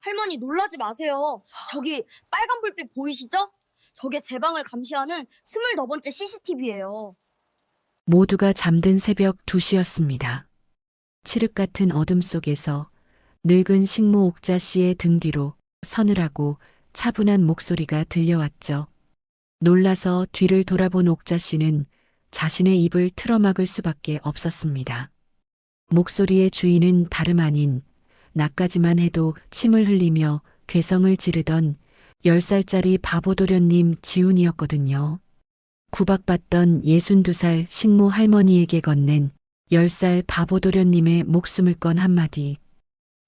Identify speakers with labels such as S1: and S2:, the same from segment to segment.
S1: 할머니 놀라지 마세요. 저기 빨간 불빛 보이시죠? 저게 제 방을 감시하는 24번째 CCTV예요.
S2: 모두가 잠든 새벽 2시였습니다. 칠흑 같은 어둠 속에서 늙은 식모 옥자 씨의 등 뒤로 서늘하고 차분한 목소리가 들려왔죠. 놀라서 뒤를 돌아본 옥자 씨는 자신의 입을 틀어막을 수밖에 없었습니다. 목소리의 주인은 다름 아닌 나까지만 해도 침을 흘리며 괴성을 지르던 10살짜리 바보도련님 지훈이었거든요. 구박받던 62살 식모 할머니에게 건넨 10살 바보도련님의 목숨을 건 한마디.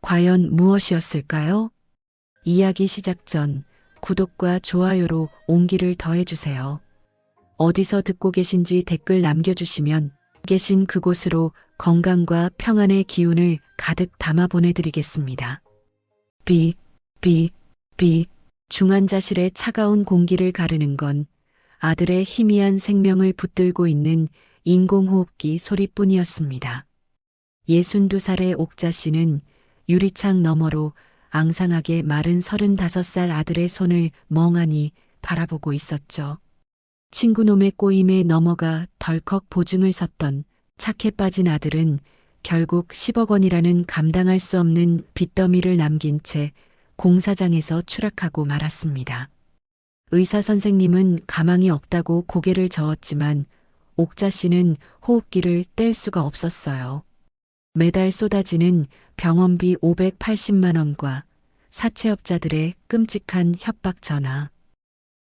S2: 과연 무엇이었을까요? 이야기 시작 전 구독과 좋아요로 온기를 더해주세요. 어디서 듣고 계신지 댓글 남겨주시면 계신 그곳으로 건강과 평안의 기운을 가득 담아 보내드리겠습니다. 비, 중환자실의 차가운 공기를 가르는 건 아들의 희미한 생명을 붙들고 있는 인공호흡기 소리뿐이었습니다. 62살의 옥자 씨는 유리창 너머로 앙상하게 마른 35살 아들의 손을 멍하니 바라보고 있었죠. 친구놈의 꼬임에 넘어가 덜컥 보증을 섰던 착해 빠진 아들은 결국 10억 원이라는 감당할 수 없는 빚더미를 남긴 채 공사장에서 추락하고 말았습니다. 의사 선생님은 가망이 없다고 고개를 저었지만 옥자 씨는 호흡기를 뗄 수가 없었어요. 매달 쏟아지는 병원비 580만 원과 사채업자들의 끔찍한 협박 전화.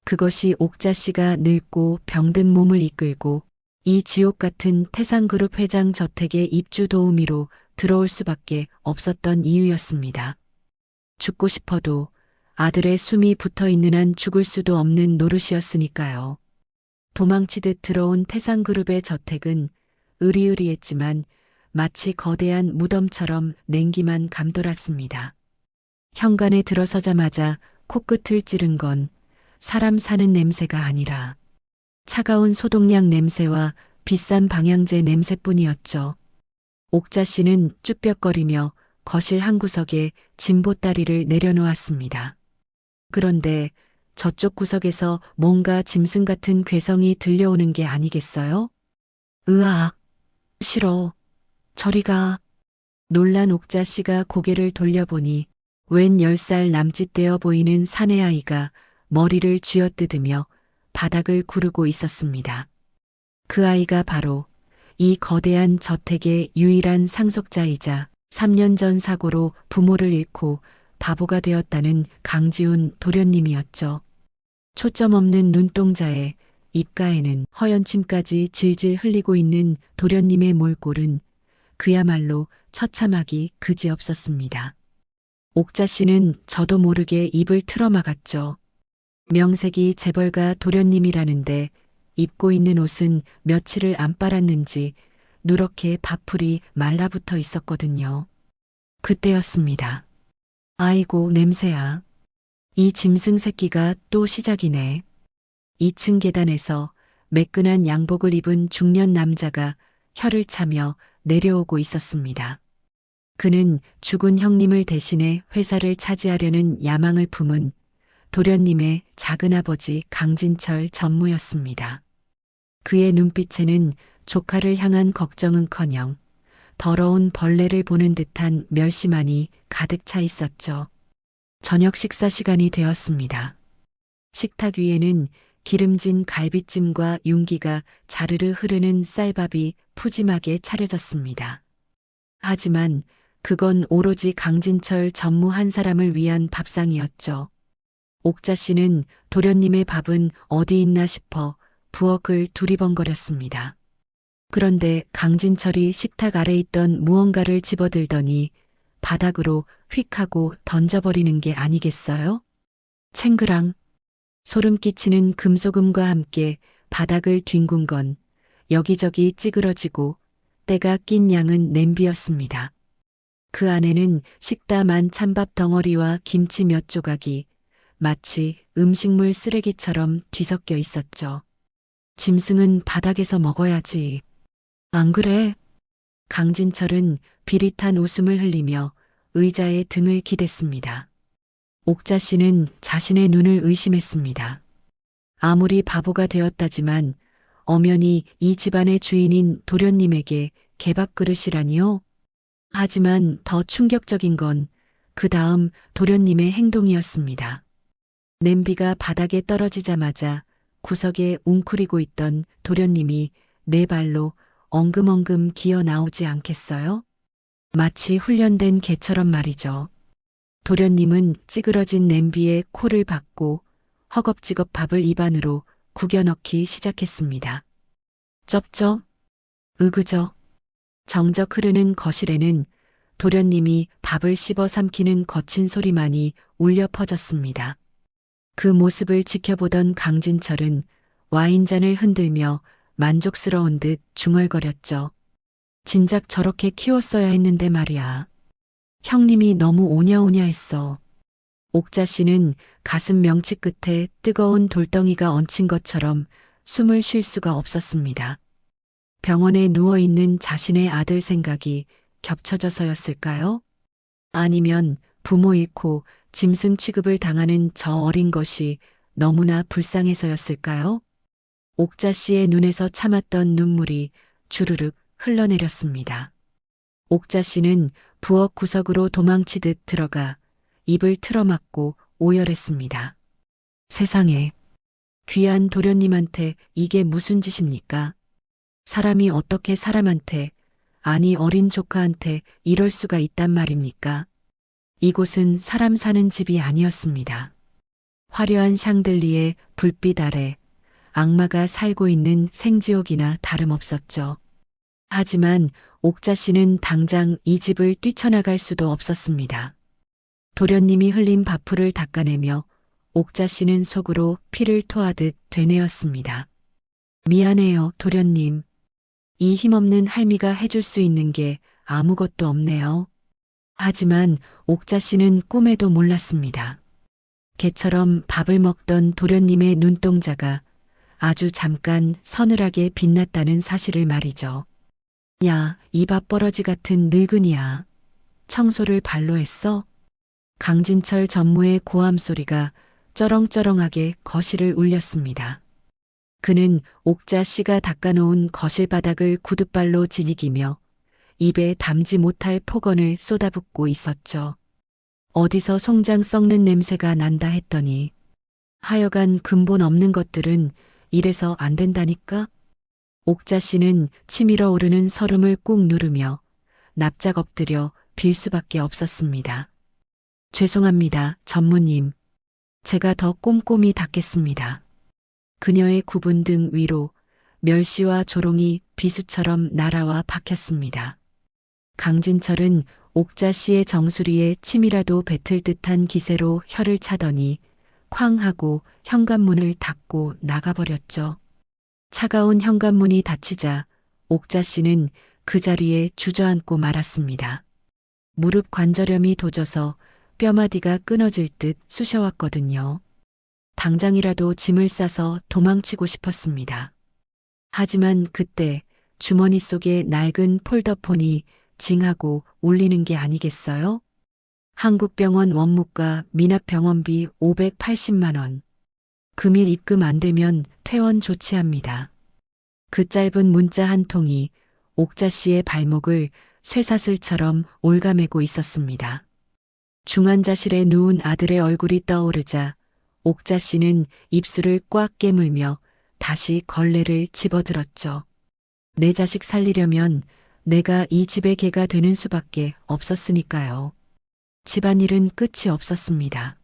S2: 그것이 옥자 씨가 늙고 병든 몸을 이끌고 이 지옥 같은 태상그룹 회장 저택의 입주 도우미로 들어올 수밖에 없었던 이유였습니다. 죽고 싶어도 아들의 숨이 붙어 있는 한 죽을 수도 없는 노릇이었으니까요. 도망치듯 들어온 태상그룹의 저택은 으리으리했지만 마치 거대한 무덤처럼 냉기만 감돌았습니다. 현관에 들어서자마자 코끝을 찌른 건 사람 사는 냄새가 아니라 차가운 소독약 냄새와 비싼 방향제 냄새뿐이었죠. 옥자 씨는 쭈뼛거리며 거실 한 구석에 짐보따리를 내려놓았습니다. 그런데 저쪽 구석에서 뭔가 짐승 같은 괴성이 들려오는 게 아니겠어요? 으악, 싫어, 저리 가. 놀란 옥자 씨가 고개를 돌려보니 웬 10살 남짓되어 보이는 사내아이가 머리를 쥐어뜯으며 바닥을 구르고 있었습니다. 그 아이가 바로 이 거대한 저택의 유일한 상속자이자 3년 전 사고로 부모를 잃고 바보가 되었다는 강지훈 도련님이었죠. 초점 없는 눈동자에 입가에는 허연침까지 질질 흘리고 있는 도련님의 몰골은 그야말로 처참하기 그지없었습니다. 옥자 씨는 저도 모르게 입을 틀어막았죠. 명색이 재벌가 도련님이라는데 입고 있는 옷은 며칠을 안 빨았는지 누렇게 밥풀이 말라붙어 있었거든요. 그때였습니다. 아이고 냄새야. 이 짐승 새끼가 또 시작이네. 2층 계단에서 매끈한 양복을 입은 중년 남자가 혀를 차며 내려오고 있었습니다. 그는 죽은 형님을 대신해 회사를 차지하려는 야망을 품은 도련님의 작은아버지 강진철 전무였습니다. 그의 눈빛에는 조카를 향한 걱정은커녕 더러운 벌레를 보는 듯한 멸시만이 가득 차 있었죠. 저녁 식사 시간이 되었습니다. 식탁 위에는 기름진 갈비찜과 윤기가 자르르 흐르는 쌀밥이 푸짐하게 차려졌습니다. 하지만 그건 오로지 강진철 전무 한 사람을 위한 밥상이었죠. 옥자 씨는 도련님의 밥은 어디 있나 싶어 부엌을 두리번거렸습니다. 그런데 강진철이 식탁 아래 있던 무언가를 집어들더니 바닥으로 휙 하고 던져버리는 게 아니겠어요? 챙그랑 소름 끼치는 금소금과 함께 바닥을 뒹군 건 여기저기 찌그러지고 때가 낀 양은 냄비였습니다. 그 안에는 식다만 찬밥 덩어리와 김치 몇 조각이 마치 음식물 쓰레기처럼 뒤섞여 있었죠. 짐승은 바닥에서 먹어야지. 안 그래? 강진철은 비릿한 웃음을 흘리며 의자에 등을 기댔습니다. 옥자 씨는 자신의 눈을 의심했습니다. 아무리 바보가 되었다지만 엄연히 이 집안의 주인인 도련님에게 개밥그릇이라니요? 하지만 더 충격적인 건 그 다음 도련님의 행동이었습니다. 냄비가 바닥에 떨어지자마자 구석에 웅크리고 있던 도련님이 네 발로 엉금엉금 기어 나오지 않겠어요? 마치 훈련된 개처럼 말이죠. 도련님은 찌그러진 냄비에 코를 박고 허겁지겁 밥을 입안으로 구겨 넣기 시작했습니다. 쩝쩝, 으그저. 정적 흐르는 거실에는 도련님이 밥을 씹어 삼키는 거친 소리만이 울려 퍼졌습니다. 그 모습을 지켜보던 강진철은 와인잔을 흔들며 만족스러운 듯 중얼거렸죠. 진작 저렇게 키웠어야 했는데 말이야. 형님이 너무 오냐오냐 했어. 옥자 씨는 가슴 명치 끝에 뜨거운 돌덩이가 얹힌 것처럼 숨을 쉴 수가 없었습니다. 병원에 누워있는 자신의 아들 생각이 겹쳐져서였을까요? 아니면 부모 잃고 짐승 취급을 당하는 저 어린 것이 너무나 불쌍해서였을까요? 옥자 씨의 눈에서 참았던 눈물이 주르륵 흘러내렸습니다. 옥자 씨는 부엌 구석으로 도망치듯 들어가 입을 틀어막고 오열했습니다. 세상에, 귀한 도련님한테 이게 무슨 짓입니까? 사람이 어떻게 사람한테, 아니 어린 조카한테 이럴 수가 있단 말입니까? 이곳은 사람 사는 집이 아니었습니다. 화려한 샹들리에 불빛 아래 악마가 살고 있는 생지옥이나 다름없었죠. 하지만 옥자 씨는 당장 이 집을 뛰쳐나갈 수도 없었습니다. 도련님이 흘린 밥풀을 닦아내며 옥자 씨는 속으로 피를 토하듯 되뇌었습니다. 미안해요, 도련님. 이 힘없는 할미가 해줄 수 있는 게 아무것도 없네요. 하지만 옥자 씨는 꿈에도 몰랐습니다. 개처럼 밥을 먹던 도련님의 눈동자가 아주 잠깐 서늘하게 빛났다는 사실을 말이죠. 야, 이 밥버러지 같은 늙은이야. 청소를 발로 했어? 강진철 전무의 고함 소리가 쩌렁쩌렁하게 거실을 울렸습니다. 그는 옥자 씨가 닦아놓은 거실 바닥을 구둣발로 지지기며 입에 담지 못할 폭언을 쏟아붓고 있었죠. 어디서 송장 썩는 냄새가 난다 했더니 하여간 근본 없는 것들은 이래서 안 된다니까? 옥자 씨는 치밀어 오르는 설움을 꾹 누르며 납작 엎드려 빌 수밖에 없었습니다. 죄송합니다, 전무님. 제가 더 꼼꼼히 닦겠습니다. 그녀의 구분 등 위로 멸시와 조롱이 비수처럼 날아와 박혔습니다. 강진철은 옥자 씨의 정수리에 침이라도 뱉을 듯한 기세로 혀를 차더니 쾅 하고 현관문을 닫고 나가버렸죠. 차가운 현관문이 닫히자 옥자 씨는 그 자리에 주저앉고 말았습니다. 무릎 관절염이 도져서 뼈마디가 끊어질 듯 쑤셔왔거든요. 당장이라도 짐을 싸서 도망치고 싶었습니다. 하지만 그때 주머니 속에 낡은 폴더폰이 징하고 울리는 게 아니겠어요? 한국병원 원무과 미납병원비 580만 원. 금일 입금 안 되면 퇴원 조치합니다. 그 짧은 문자 한 통이 옥자 씨의 발목을 쇠사슬처럼 올가매고 있었습니다. 중환자실에 누운 아들의 얼굴이 떠오르자 옥자 씨는 입술을 꽉 깨물며 다시 걸레를 집어들었죠. 내 자식 살리려면 내가 이 집의 개가 되는 수밖에 없었으니까요. 집안일은 끝이 없었습니다.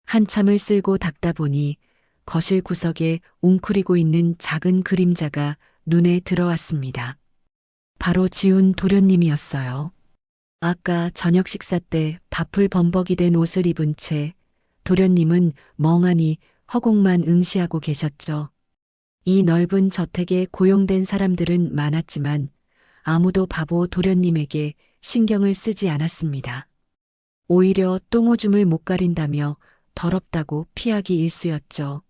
S2: 한참을 쓸고 닦다 보니 거실 구석에 웅크리고 있는 작은 그림자가 눈에 들어왔습니다. 바로 지훈 도련님이었어요. 아까 저녁 식사 때 밥풀 범벅이 된 옷을 입은 채 도련님은 멍하니 허공만 응시하고 계셨죠. 이 넓은 저택에 고용된 사람들은 많았지만 아무도 바보 도련님에게 신경을 쓰지 않았습니다. 오히려 똥오줌을 못 가린다며 더럽다고 피하기 일쑤였죠.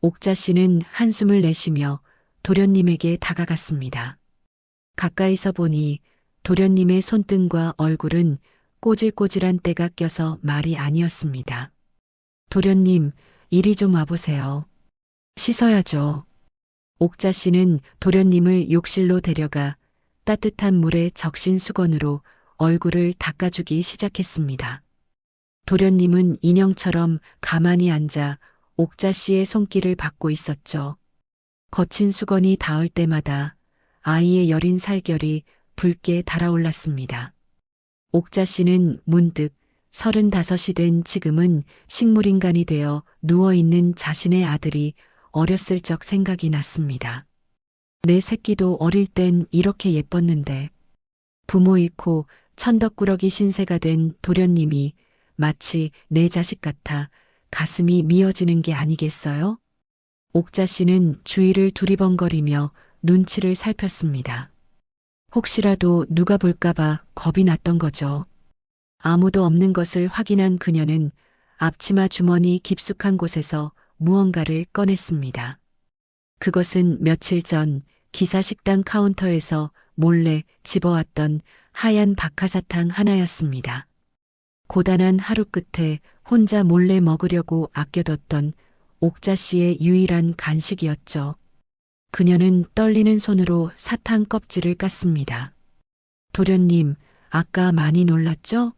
S2: 옥자 씨는 한숨을 내쉬며 도련님에게 다가갔습니다. 가까이서 보니 도련님의 손등과 얼굴은 꼬질꼬질한 때가 껴서 말이 아니었습니다. 도련님, 이리 좀 와보세요. 씻어야죠. 옥자 씨는 도련님을 욕실로 데려가 따뜻한 물에 적신 수건으로 얼굴을 닦아주기 시작했습니다. 도련님은 인형처럼 가만히 앉아 옥자 씨의 손길을 받고 있었죠. 거친 수건이 닿을 때마다 아이의 여린 살결이 붉게 달아올랐습니다. 옥자 씨는 문득 35이 된 지금은 식물인간이 되어 누워있는 자신의 아들이 어렸을 적 생각이 났습니다. 내 새끼도 어릴 땐 이렇게 예뻤는데 부모 잃고 천덕꾸러기 신세가 된 도련님이 마치 내 자식 같아 가슴이 미어지는 게 아니겠어요? 옥자 씨는 주위를 두리번거리며 눈치를 살폈습니다. 혹시라도 누가 볼까봐 겁이 났던 거죠. 아무도 없는 것을 확인한 그녀는 앞치마 주머니 깊숙한 곳에서 무언가를 꺼냈습니다. 그것은 며칠 전 기사식당 카운터에서 몰래 집어왔던 하얀 박하사탕 하나였습니다. 고단한 하루 끝에 혼자 몰래 먹으려고 아껴뒀던 옥자 씨의 유일한 간식이었죠. 그녀는 떨리는 손으로 사탕 껍질을 깠습니다. 도련님, 아까 많이 놀랐죠?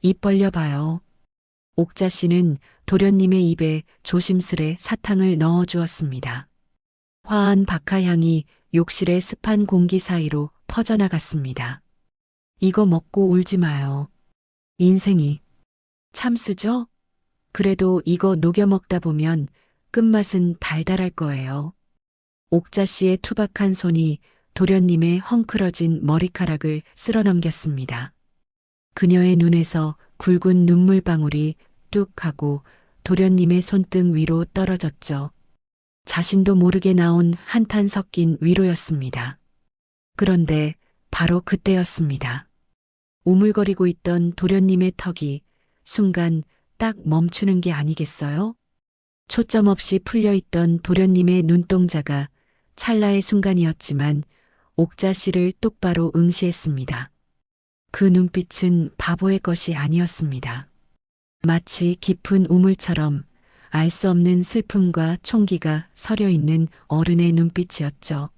S2: 입 벌려봐요. 옥자 씨는 도련님의 입에 조심스레 사탕을 넣어 주었습니다. 화한 박하향이 욕실의 습한 공기 사이로 퍼져나갔습니다. 이거 먹고 울지 마요. 인생이 참 쓰죠? 그래도 이거 녹여 먹다 보면 끝맛은 달달할 거예요. 옥자 씨의 투박한 손이 도련님의 헝클어진 머리카락을 쓸어넘겼습니다. 그녀의 눈에서 굵은 눈물방울이 뚝 하고 도련님의 손등 위로 떨어졌죠. 자신도 모르게 나온 한탄 섞인 위로였습니다. 그런데 바로 그때였습니다. 우물거리고 있던 도련님의 턱이 순간 딱 멈추는 게 아니겠어요? 초점 없이 풀려있던 도련님의 눈동자가 찰나의 순간이었지만 옥자 씨를 똑바로 응시했습니다. 그 눈빛은 바보의 것이 아니었습니다. 마치 깊은 우물처럼 알 수 없는 슬픔과 총기가 서려 있는 어른의 눈빛이었죠.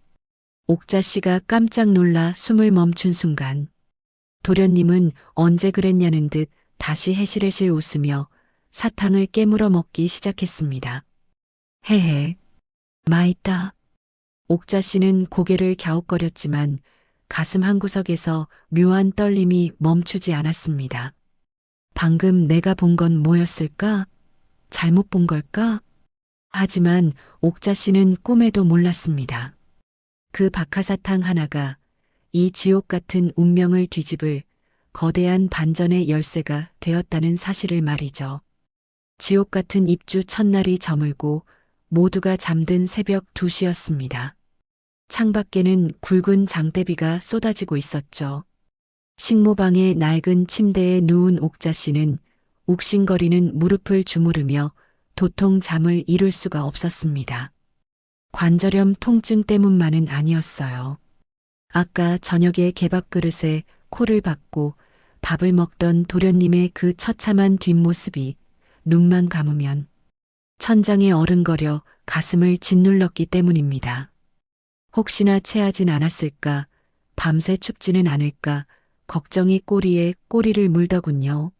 S2: 옥자 씨가 깜짝 놀라 숨을 멈춘 순간 도련님은 언제 그랬냐는 듯 다시 해실해실 웃으며 사탕을 깨물어 먹기 시작했습니다. 헤헤, 맛있다. 옥자 씨는 고개를 갸웃거렸지만 가슴 한구석에서 묘한 떨림이 멈추지 않았습니다. 방금 내가 본 건 뭐였을까? 잘못 본 걸까? 하지만 옥자 씨는 꿈에도 몰랐습니다. 그 박하사탕 하나가 이 지옥 같은 운명을 뒤집을 거대한 반전의 열쇠가 되었다는 사실을 말이죠. 지옥 같은 입주 첫날이 저물고 모두가 잠든 새벽 2시였습니다. 창밖에는 굵은 장대비가 쏟아지고 있었죠. 식모방의 낡은 침대에 누운 옥자 씨는 욱신거리는 무릎을 주무르며 도통 잠을 이룰 수가 없었습니다. 관절염 통증 때문만은 아니었어요. 아까 저녁에 개밥 그릇에 코를 박고 밥을 먹던 도련님의 그 처참한 뒷모습이 눈만 감으면 천장에 어른거려 가슴을 짓눌렀기 때문입니다. 혹시나 체하진 않았을까, 밤새 춥지는 않을까 걱정이 꼬리에 꼬리를 물더군요.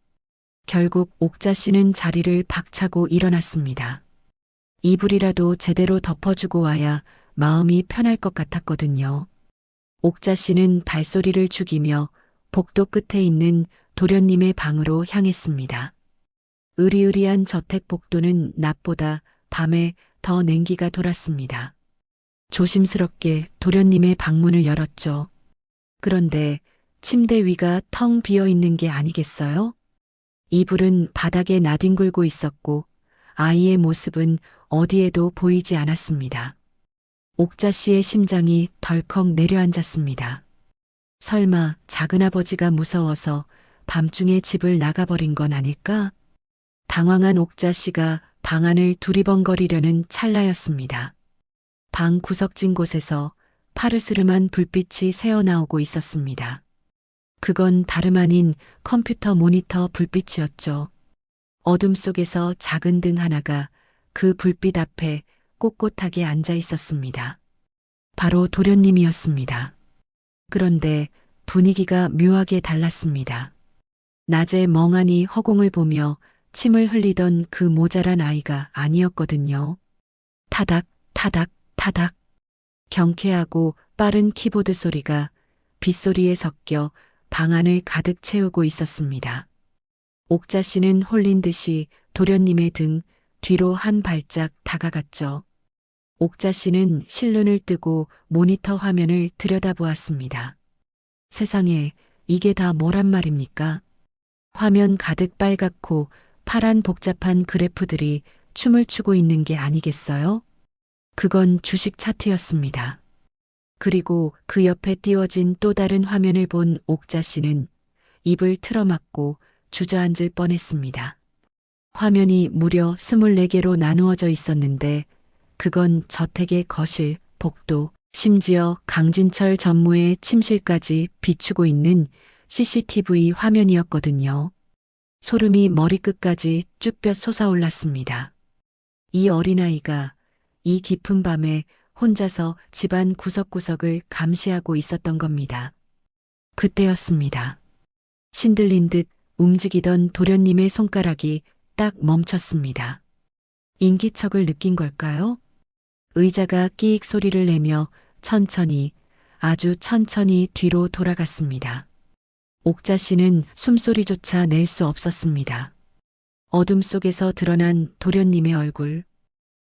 S2: 결국 옥자 씨는 자리를 박차고 일어났습니다. 이불이라도 제대로 덮어주고 와야 마음이 편할 것 같았거든요. 옥자 씨는 발소리를 죽이며 복도 끝에 있는 도련님의 방으로 향했습니다. 으리으리한 저택 복도는 낮보다 밤에 더 냉기가 돌았습니다. 조심스럽게 도련님의 방문을 열었죠. 그런데 침대 위가 텅 비어 있는 게 아니겠어요? 이불은 바닥에 나뒹굴고 있었고 아이의 모습은 어디에도 보이지 않았습니다. 옥자 씨의 심장이 덜컥 내려앉았습니다. 설마 작은아버지가 무서워서 밤중에 집을 나가버린 건 아닐까? 당황한 옥자 씨가 방 안을 두리번거리려는 찰나였습니다. 방 구석진 곳에서 파르스름한 불빛이 새어나오고 있었습니다. 그건 다름 아닌 컴퓨터 모니터 불빛이었죠. 어둠 속에서 작은 등 하나가 그 불빛 앞에 꼿꼿하게 앉아 있었습니다. 바로 도련님이었습니다. 그런데 분위기가 묘하게 달랐습니다. 낮에 멍하니 허공을 보며 침을 흘리던 그 모자란 아이가 아니었거든요. 타닥, 타닥, 타닥. 경쾌하고 빠른 키보드 소리가 빗소리에 섞여 방 안을 가득 채우고 있었습니다. 옥자 씨는 홀린 듯이 도련님의 등 뒤로 한 발짝 다가갔죠. 옥자 씨는 실눈을 뜨고 모니터 화면을 들여다보았습니다. 세상에, 이게 다 뭐란 말입니까? 화면 가득 빨갛고 파란 복잡한 그래프들이 춤을 추고 있는 게 아니겠어요? 그건 주식 차트였습니다. 그리고 그 옆에 띄워진 또 다른 화면을 본 옥자 씨는 입을 틀어막고 주저앉을 뻔했습니다. 화면이 무려 24개로 나누어져 있었는데 그건 저택의 거실, 복도, 심지어 강진철 전무의 침실까지 비추고 있는 CCTV 화면이었거든요. 소름이 머리끝까지 쭈뼛 솟아올랐습니다. 이 어린아이가 이 깊은 밤에 혼자서 집안 구석구석을 감시하고 있었던 겁니다. 그때였습니다. 신들린 듯 움직이던 도련님의 손가락이 딱 멈췄습니다. 인기척을 느낀 걸까요? 의자가 끼익 소리를 내며 천천히, 아주 천천히 뒤로 돌아갔습니다. 옥자 씨는 숨소리조차 낼 수 없었습니다. 어둠 속에서 드러난 도련님의 얼굴.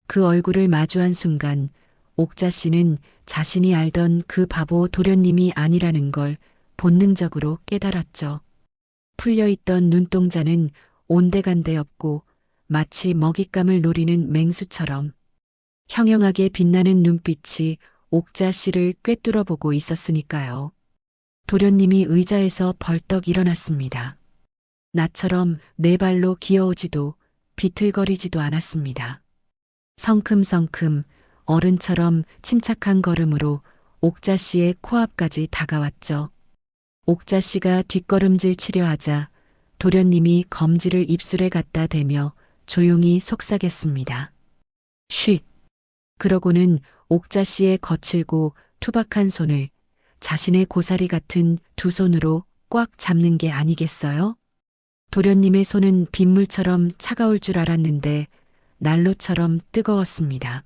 S2: 그 얼굴을 마주한 순간 옥자 씨는 자신이 알던 그 바보 도련님이 아니라는 걸 본능적으로 깨달았죠. 풀려있던 눈동자는 온데간데 없고 마치 먹잇감을 노리는 맹수처럼 형형하게 빛나는 눈빛이 옥자 씨를 꿰뚫어 보고 있었으니까요. 도련님이 의자에서 벌떡 일어났습니다. 나처럼 네 발로 기어오지도 비틀거리지도 않았습니다. 성큼성큼 어른처럼 침착한 걸음으로 옥자 씨의 코앞까지 다가왔죠. 옥자 씨가 뒷걸음질 치려 하자 도련님이 검지를 입술에 갖다 대며 조용히 속삭였습니다. 쉿! 그러고는 옥자 씨의 거칠고 투박한 손을 자신의 고사리 같은 두 손으로 꽉 잡는 게 아니겠어요? 도련님의 손은 빗물처럼 차가울 줄 알았는데 난로처럼 뜨거웠습니다.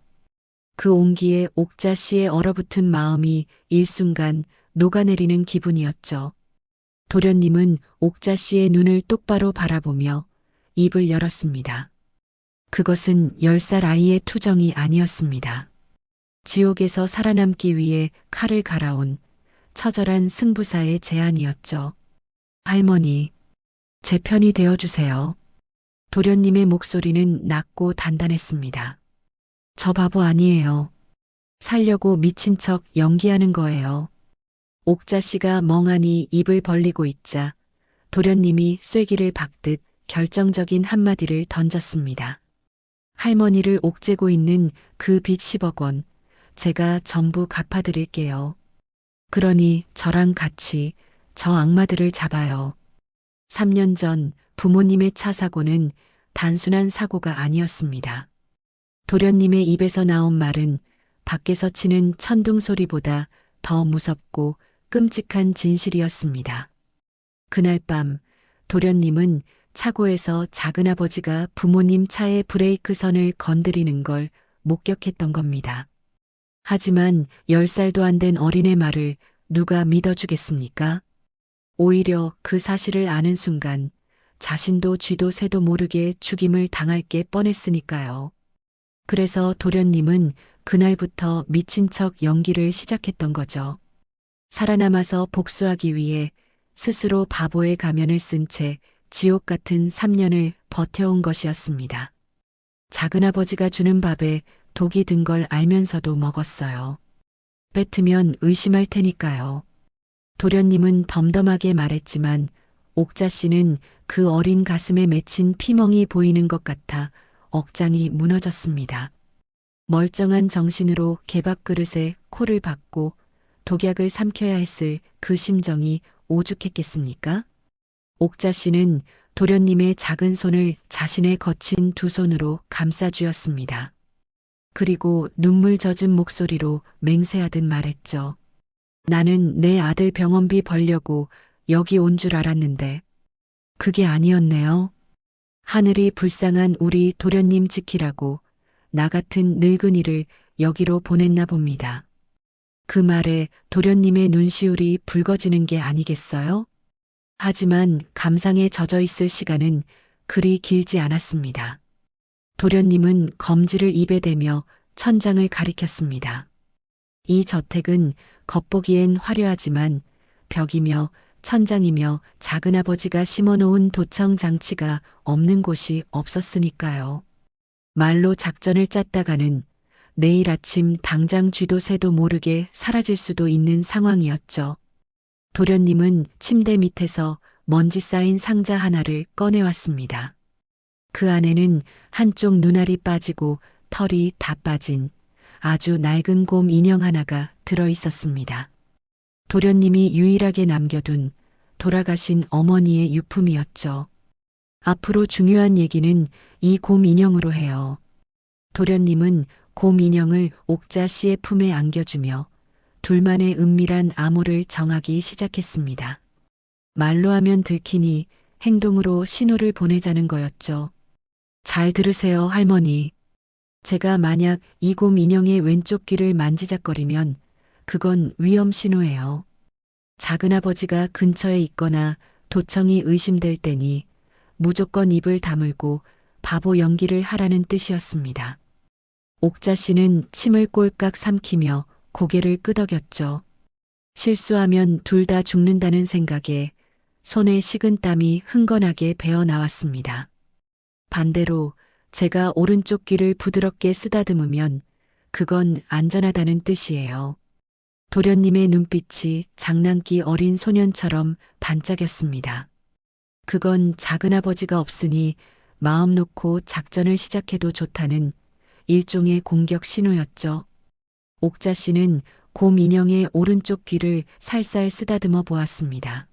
S2: 그 온기에 옥자 씨의 얼어붙은 마음이 일순간 녹아내리는 기분이었죠. 도련님은 옥자 씨의 눈을 똑바로 바라보며 입을 열었습니다. 그것은 10살 아이의 투정이 아니었습니다. 지옥에서 살아남기 위해 칼을 갈아온 처절한 승부사의 제안이었죠. 할머니, 제 편이 되어주세요. 도련님의 목소리는 낮고 단단했습니다. 저 바보 아니에요. 살려고 미친 척 연기하는 거예요. 옥자 씨가 멍하니 입을 벌리고 있자 도련님이 쐐기를 박듯 결정적인 한마디를 던졌습니다. 할머니를 옥죄고 있는 그 빚 10억 원, 제가 전부 갚아드릴게요. 그러니 저랑 같이 저 악마들을 잡아요. 3년 전 부모님의 차 사고는 단순한 사고가 아니었습니다. 도련님의 입에서 나온 말은 밖에서 치는 천둥 소리보다 더 무섭고 끔찍한 진실이었습니다. 그날 밤 도련님은 차고에서 작은아버지가 부모님 차의 브레이크 선을 건드리는 걸 목격했던 겁니다. 하지만 10살도 안 된 어린애 말을 누가 믿어주겠습니까? 오히려 그 사실을 아는 순간 자신도 쥐도 새도 모르게 죽임을 당할 게 뻔했으니까요. 그래서 도련님은 그날부터 미친 척 연기를 시작했던 거죠. 살아남아서 복수하기 위해 스스로 바보의 가면을 쓴 채 지옥 같은 3년을 버텨온 것이었습니다. 작은아버지가 주는 밥에 독이 든 걸 알면서도 먹었어요. 뱉으면 의심할 테니까요. 도련님은 덤덤하게 말했지만 옥자 씨는 그 어린 가슴에 맺힌 피멍이 보이는 것 같아 억장이 무너졌습니다. 멀쩡한 정신으로 개밥 그릇에 코를 박고 독약을 삼켜야 했을 그 심정이 오죽했겠습니까? 옥자 씨는 도련님의 작은 손을 자신의 거친 두 손으로 감싸쥐었습니다. 그리고 눈물 젖은 목소리로 맹세하듯 말했죠. 나는 내 아들 병원비 벌려고 여기 온 줄 알았는데 그게 아니었네요. 하늘이 불쌍한 우리 도련님 지키라고 나 같은 늙은이를 여기로 보냈나 봅니다. 그 말에 도련님의 눈시울이 붉어지는 게 아니겠어요? 하지만 감상에 젖어 있을 시간은 그리 길지 않았습니다. 도련님은 검지를 입에 대며 천장을 가리켰습니다. 이 저택은 겉보기엔 화려하지만 벽이며 천장이며 작은아버지가 심어놓은 도청 장치가 없는 곳이 없었으니까요. 말로 작전을 짰다가는 내일 아침 당장 쥐도 새도 모르게 사라질 수도 있는 상황이었죠. 도련님은 침대 밑에서 먼지 쌓인 상자 하나를 꺼내왔습니다. 그 안에는 한쪽 눈알이 빠지고 털이 다 빠진 아주 낡은 곰 인형 하나가 들어 있었습니다. 도련님이 유일하게 남겨둔 돌아가신 어머니의 유품이었죠. 앞으로 중요한 얘기는 이 곰 인형으로 해요. 도련님은 곰 인형을 옥자 씨의 품에 안겨주며 둘만의 은밀한 암호를 정하기 시작했습니다. 말로 하면 들키니 행동으로 신호를 보내자는 거였죠. 잘 들으세요, 할머니. 제가 만약 이 곰 인형의 왼쪽 귀를 만지작거리면 그건 위험 신호예요. 작은아버지가 근처에 있거나 도청이 의심될 때니 무조건 입을 다물고 바보 연기를 하라는 뜻이었습니다. 옥자 씨는 침을 꼴깍 삼키며 고개를 끄덕였죠. 실수하면 둘 다 죽는다는 생각에 손에 식은 땀이 흥건하게 배어 나왔습니다. 반대로 제가 오른쪽 귀를 부드럽게 쓰다듬으면 그건 안전하다는 뜻이에요. 도련님의 눈빛이 장난기 어린 소년처럼 반짝였습니다. 그건 작은아버지가 없으니 마음 놓고 작전을 시작해도 좋다는 일종의 공격 신호였죠. 옥자 씨는 곰 인형의 오른쪽 귀를 살살 쓰다듬어 보았습니다.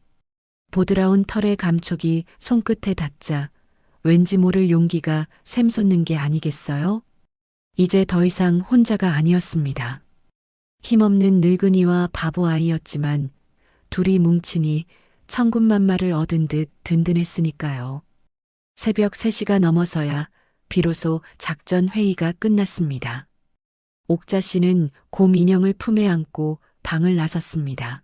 S2: 보드라운 털의 감촉이 손끝에 닿자 왠지 모를 용기가 샘솟는 게 아니겠어요? 이제 더 이상 혼자가 아니었습니다. 힘없는 늙은이와 바보 아이였지만 둘이 뭉치니 천군만마를 얻은 듯 든든했으니까요. 새벽 3시가 넘어서야 비로소 작전 회의가 끝났습니다. 옥자 씨는 곰 인형을 품에 안고 방을 나섰습니다.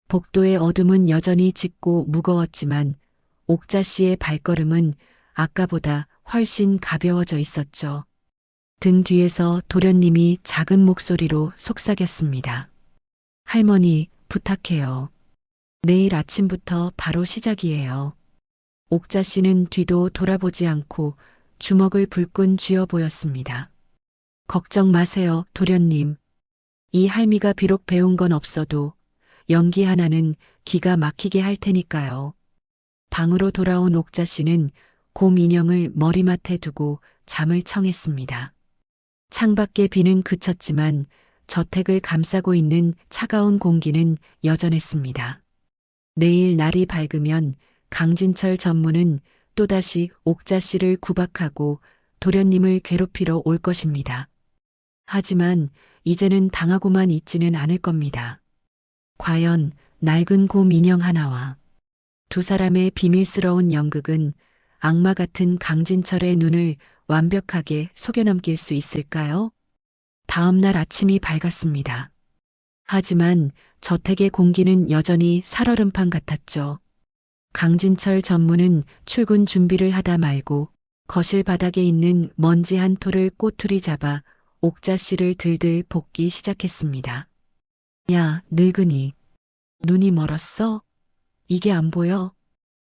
S2: 복도의 어둠은 여전히 짙고 무거웠지만 옥자 씨의 발걸음은 아까보다 훨씬 가벼워져 있었죠. 등 뒤에서 도련님이 작은 목소리로 속삭였습니다. 할머니, 부탁해요. 내일 아침부터 바로 시작이에요. 옥자 씨는 뒤도 돌아보지 않고 주먹을 불끈 쥐어 보였습니다. 걱정 마세요, 도련님. 이 할미가 비록 배운 건 없어도 연기 하나는 기가 막히게 할 테니까요. 방으로 돌아온 옥자 씨는 곰 인형을 머리맡에 두고 잠을 청했습니다. 창밖의 비는 그쳤지만 저택을 감싸고 있는 차가운 공기는 여전했습니다. 내일 날이 밝으면 강진철 전무는 또다시 옥자 씨를 구박하고 도련님을 괴롭히러 올 것입니다. 하지만 이제는 당하고만 있지는 않을 겁니다. 과연 낡은 곰 인형 하나와 두 사람의 비밀스러운 연극은 악마 같은 강진철의 눈을 완벽하게 속여넘길 수 있을까요? 다음 날 아침이 밝았습니다. 하지만 저택의 공기는 여전히 살얼음판 같았죠. 강진철 전무는 출근 준비를 하다 말고 거실 바닥에 있는 먼지 한 톨을 꼬투리 잡아 옥자 씨를 들들 볶기 시작했습니다. 야, 늙은이. 눈이 멀었어? 이게 안 보여?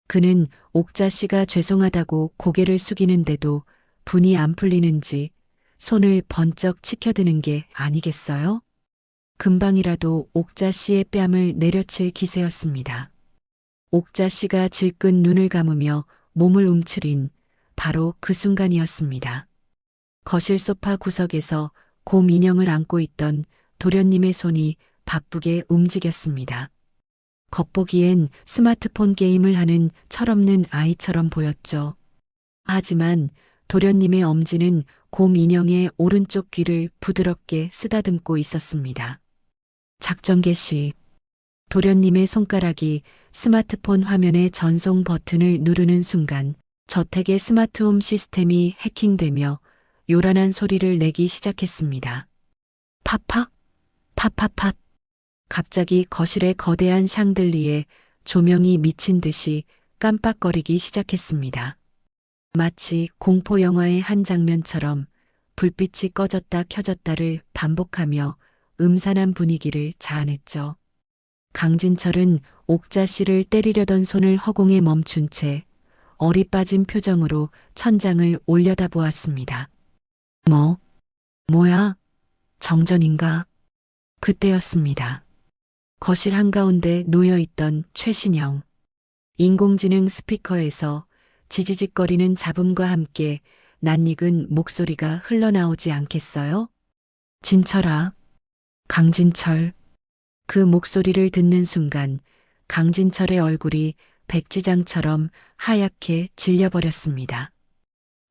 S2: 그는 옥자 씨가 죄송하다고 고개를 숙이는데도 분이 안 풀리는지 손을 번쩍 치켜드는 게 아니겠어요? 금방이라도 옥자 씨의 뺨을 내려칠 기세였습니다. 옥자 씨가 질끈 눈을 감으며 몸을 움츠린 바로 그 순간이었습니다. 거실 소파 구석에서 곰 인형을 안고 있던 도련님의 손이 바쁘게 움직였습니다. 겉보기엔 스마트폰 게임을 하는 철없는 아이처럼 보였죠. 하지만 도련님의 엄지는 곰 인형의 오른쪽 귀를 부드럽게 쓰다듬고 있었습니다. 작전 개시. 도련님의 손가락이 스마트폰 화면의 전송 버튼을 누르는 순간 저택의 스마트홈 시스템이 해킹되며 요란한 소리를 내기 시작했습니다. 팍팍, 팍팍팍. 갑자기 거실의 거대한 샹들리에 조명이 미친 듯이 깜빡거리기 시작했습니다. 마치 공포 영화의 한 장면처럼 불빛이 꺼졌다 켜졌다를 반복하며 음산한 분위기를 자아냈죠. 강진철은 옥자 씨를 때리려던 손을 허공에 멈춘 채 어리빠진 표정으로 천장을 올려다보았습니다. 뭐야? 정전인가? 그때였습니다. 거실 한가운데 놓여있던 최신형 인공지능 스피커에서 지지직거리는 잡음과 함께 낯익은 목소리가 흘러나오지 않겠어요? 진철아, 강진철. 그 목소리를 듣는 순간 강진철의 얼굴이 백지장처럼 하얗게 질려버렸습니다.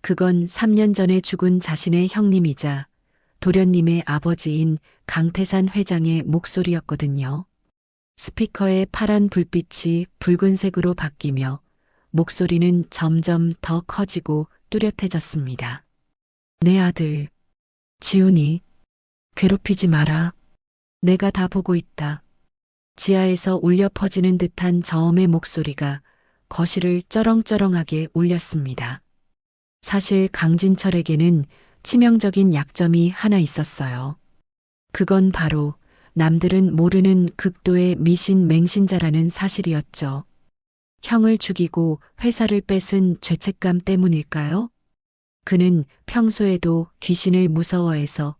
S2: 그건 3년 전에 죽은 자신의 형님이자 도련님의 아버지인 강태산 회장의 목소리였거든요. 스피커의 파란 불빛이 붉은색으로 바뀌며 목소리는 점점 더 커지고 뚜렷해졌습니다. 내 아들, 지훈이, 괴롭히지 마라. 내가 다 보고 있다. 지하에서 울려 퍼지는 듯한 저음의 목소리가 거실을 쩌렁쩌렁하게 울렸습니다. 사실 강진철에게는 치명적인 약점이 하나 있었어요. 그건 바로 남들은 모르는 극도의 미신 맹신자라는 사실이었죠. 형을 죽이고 회사를 뺏은 죄책감 때문일까요? 그는 평소에도 귀신을 무서워해서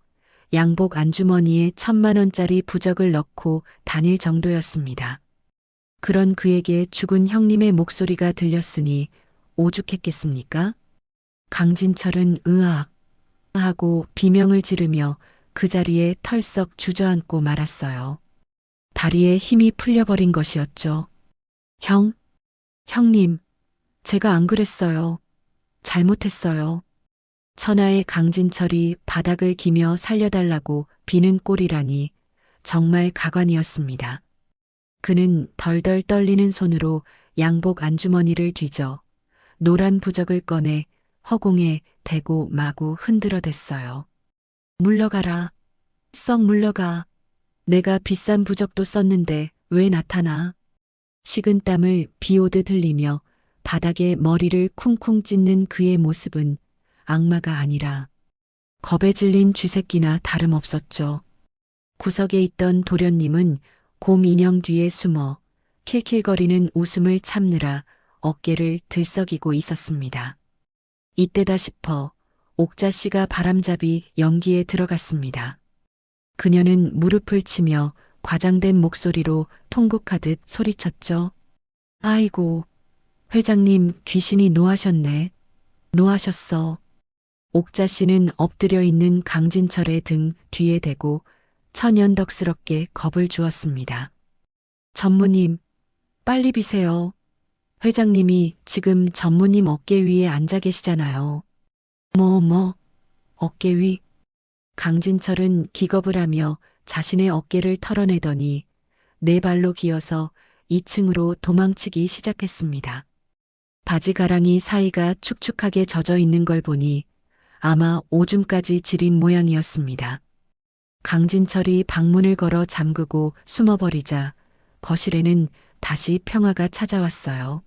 S2: 양복 안주머니에 1,000만 원짜리 부적을 넣고 다닐 정도였습니다. 그런 그에게 죽은 형님의 목소리가 들렸으니 오죽했겠습니까? 강진철은 으악 하고 비명을 지르며 그 자리에 털썩 주저앉고 말았어요. 다리에 힘이 풀려버린 것이었죠. 형님, 제가 안 그랬어요. 잘못했어요. 천하의 강진철이 바닥을 기며 살려달라고 비는 꼴이라니 정말 가관이었습니다. 그는 덜덜 떨리는 손으로 양복 안주머니를 뒤져 노란 부적을 꺼내 허공에 대고 마구 흔들어댔어요. 물러가라. 썩 물러가. 내가 비싼 부적도 썼는데 왜 나타나? 식은땀을 비오듯 흘리며 바닥에 머리를 쿵쿵 찢는 그의 모습은 악마가 아니라 겁에 질린 쥐새끼나 다름없었죠. 구석에 있던 도련님은 곰 인형 뒤에 숨어 킬킬거리는 웃음을 참느라 어깨를 들썩이고 있었습니다. 이때다 싶어 옥자 씨가 바람잡이 연기에 들어갔습니다. 그녀는 무릎을 치며 과장된 목소리로 통곡하듯 소리쳤죠. 아이고, 회장님 귀신이 노하셨네. 노하셨어. 옥자 씨는 엎드려 있는 강진철의 등 뒤에 대고 천연덕스럽게 겁을 주었습니다. 전무님, 빨리 비세요. 회장님이 지금 전무님 어깨 위에 앉아 계시잖아요. 어깨 위? 강진철은 기겁을 하며 자신의 어깨를 털어내더니 네 발로 기어서 2층으로 도망치기 시작했습니다. 바지 가랑이 사이가 축축하게 젖어 있는 걸 보니 아마 오줌까지 지린 모양이었습니다. 강진철이 방문을 걸어 잠그고 숨어버리자 거실에는 다시 평화가 찾아왔어요.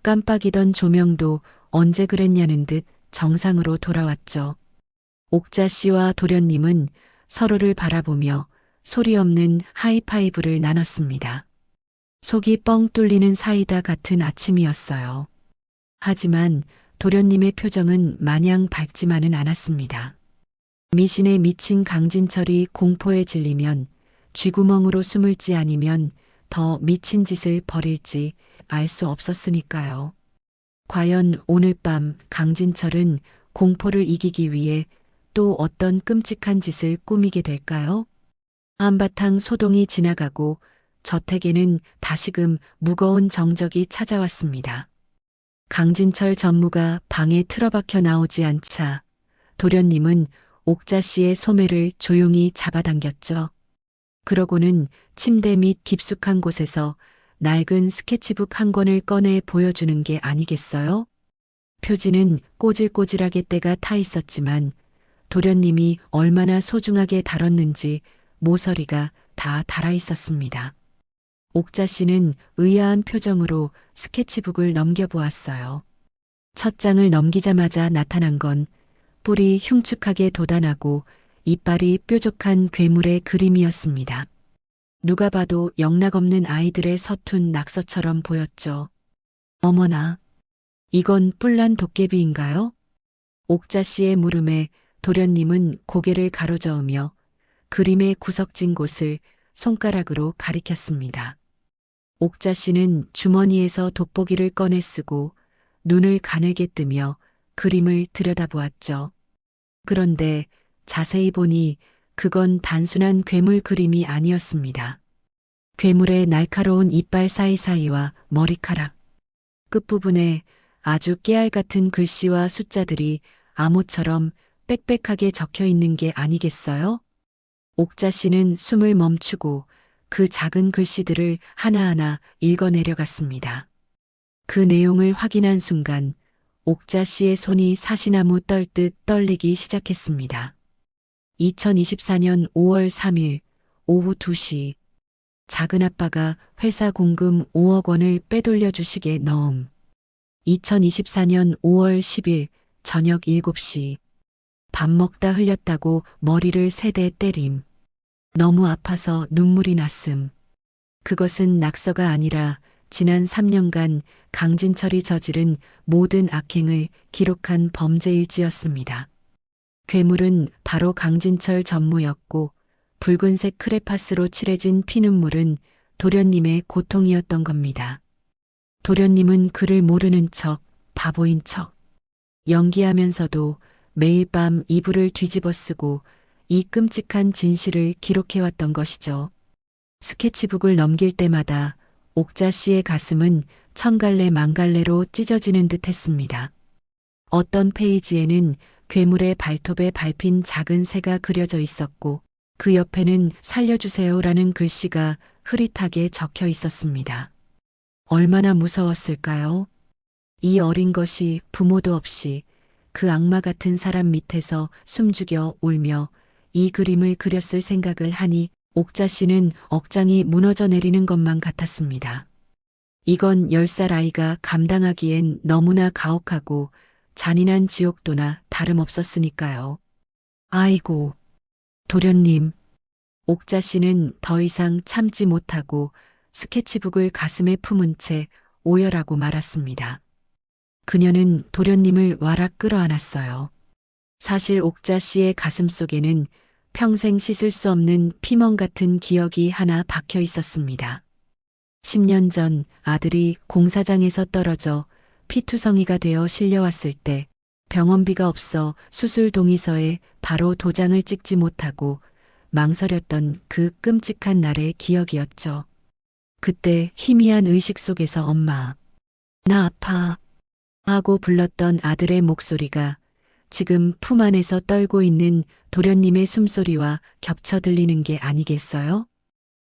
S2: 깜빡이던 조명도 언제 그랬냐는 듯 정상으로 돌아왔죠. 옥자 씨와 도련님은 서로를 바라보며 소리 없는 하이파이브를 나눴습니다. 속이 뻥 뚫리는 사이다 같은 아침이었어요. 하지만 도련님의 표정은 마냥 밝지만은 않았습니다. 미신에 미친 강진철이 공포에 질리면 쥐구멍으로 숨을지 아니면 더 미친 짓을 벌일지 알 수 없었으니까요. 과연 오늘 밤 강진철은 공포를 이기기 위해 또 어떤 끔찍한 짓을 꾸미게 될까요? 한바탕 소동이 지나가고 저택에는 다시금 무거운 정적이 찾아왔습니다. 강진철 전무가 방에 틀어박혀 나오지 않자 도련님은 옥자 씨의 소매를 조용히 잡아당겼죠. 그러고는 침대 밑 깊숙한 곳에서 낡은 스케치북 한 권을 꺼내 보여주는 게 아니겠어요? 표지는 꼬질꼬질하게 때가 타 있었지만 도련님이 얼마나 소중하게 다뤘는지 모서리가 다 달아 있었습니다. 옥자 씨는 의아한 표정으로 스케치북을 넘겨보았어요. 첫 장을 넘기자마자 나타난 건 뿔이 흉측하게 돋아나고 이빨이 뾰족한 괴물의 그림이었습니다. 누가 봐도 영락없는 아이들의 서툰 낙서처럼 보였죠. 어머나, 이건 뿔난 도깨비인가요? 옥자 씨의 물음에 도련님은 고개를 가로저으며 그림의 구석진 곳을 손가락으로 가리켰습니다. 옥자 씨는 주머니에서 돋보기를 꺼내 쓰고 눈을 가늘게 뜨며 그림을 들여다보았죠. 그런데 자세히 보니 그건 단순한 괴물 그림이 아니었습니다. 괴물의 날카로운 이빨 사이사이와 머리카락, 끝부분에 아주 깨알 같은 글씨와 숫자들이 암호처럼 빽빽하게 적혀 있는 게 아니겠어요? 옥자 씨는 숨을 멈추고 그 작은 글씨들을 하나하나 읽어내려갔습니다. 그 내용을 확인한 순간 옥자 씨의 손이 사시나무 떨듯 떨리기 시작했습니다. 2024년 5월 3일 오후 2시 작은아빠가 회사 공금 5억 원을 빼돌려 주시게 넣음. 2024년 5월 10일 저녁 7시 밥 먹다 흘렸다고 머리를 3대 때림. 너무 아파서 눈물이 났음. 그것은 낙서가 아니라 지난 3년간 강진철이 저지른 모든 악행을 기록한 범죄일지였습니다. 괴물은 바로 강진철 전무였고 붉은색 크레파스로 칠해진 피눈물은 도련님의 고통이었던 겁니다. 도련님은 그를 모르는 척, 바보인 척, 연기하면서도 매일 밤 이불을 뒤집어 쓰고 이 끔찍한 진실을 기록해왔던 것이죠. 스케치북을 넘길 때마다 옥자 씨의 가슴은 천갈래 만갈래로 찢어지는 듯 했습니다. 어떤 페이지에는 괴물의 발톱에 밟힌 작은 새가 그려져 있었고 그 옆에는 살려주세요라는 글씨가 흐릿하게 적혀 있었습니다. 얼마나 무서웠을까요? 이 어린 것이 부모도 없이 그 악마 같은 사람 밑에서 숨죽여 울며 이 그림을 그렸을 생각을 하니 옥자 씨는 억장이 무너져 내리는 것만 같았습니다. 이건 10살 아이가 감당하기엔 너무나 가혹하고 잔인한 지옥도나 다름없었으니까요. 아이고, 도련님. 옥자 씨는 더 이상 참지 못하고 스케치북을 가슴에 품은 채 오열하고 말았습니다. 그녀는 도련님을 와락 끌어안았어요. 사실 옥자 씨의 가슴 속에는 평생 씻을 수 없는 피멍 같은 기억이 하나 박혀 있었습니다. 10년 전 아들이 공사장에서 떨어져 피투성이가 되어 실려왔을 때 병원비가 없어 수술 동의서에 바로 도장을 찍지 못하고 망설였던 그 끔찍한 날의 기억이었죠. 그때 희미한 의식 속에서 엄마, 나 아파 하고 불렀던 아들의 목소리가 지금 품 안에서 떨고 있는 도련님의 숨소리와 겹쳐 들리는 게 아니겠어요?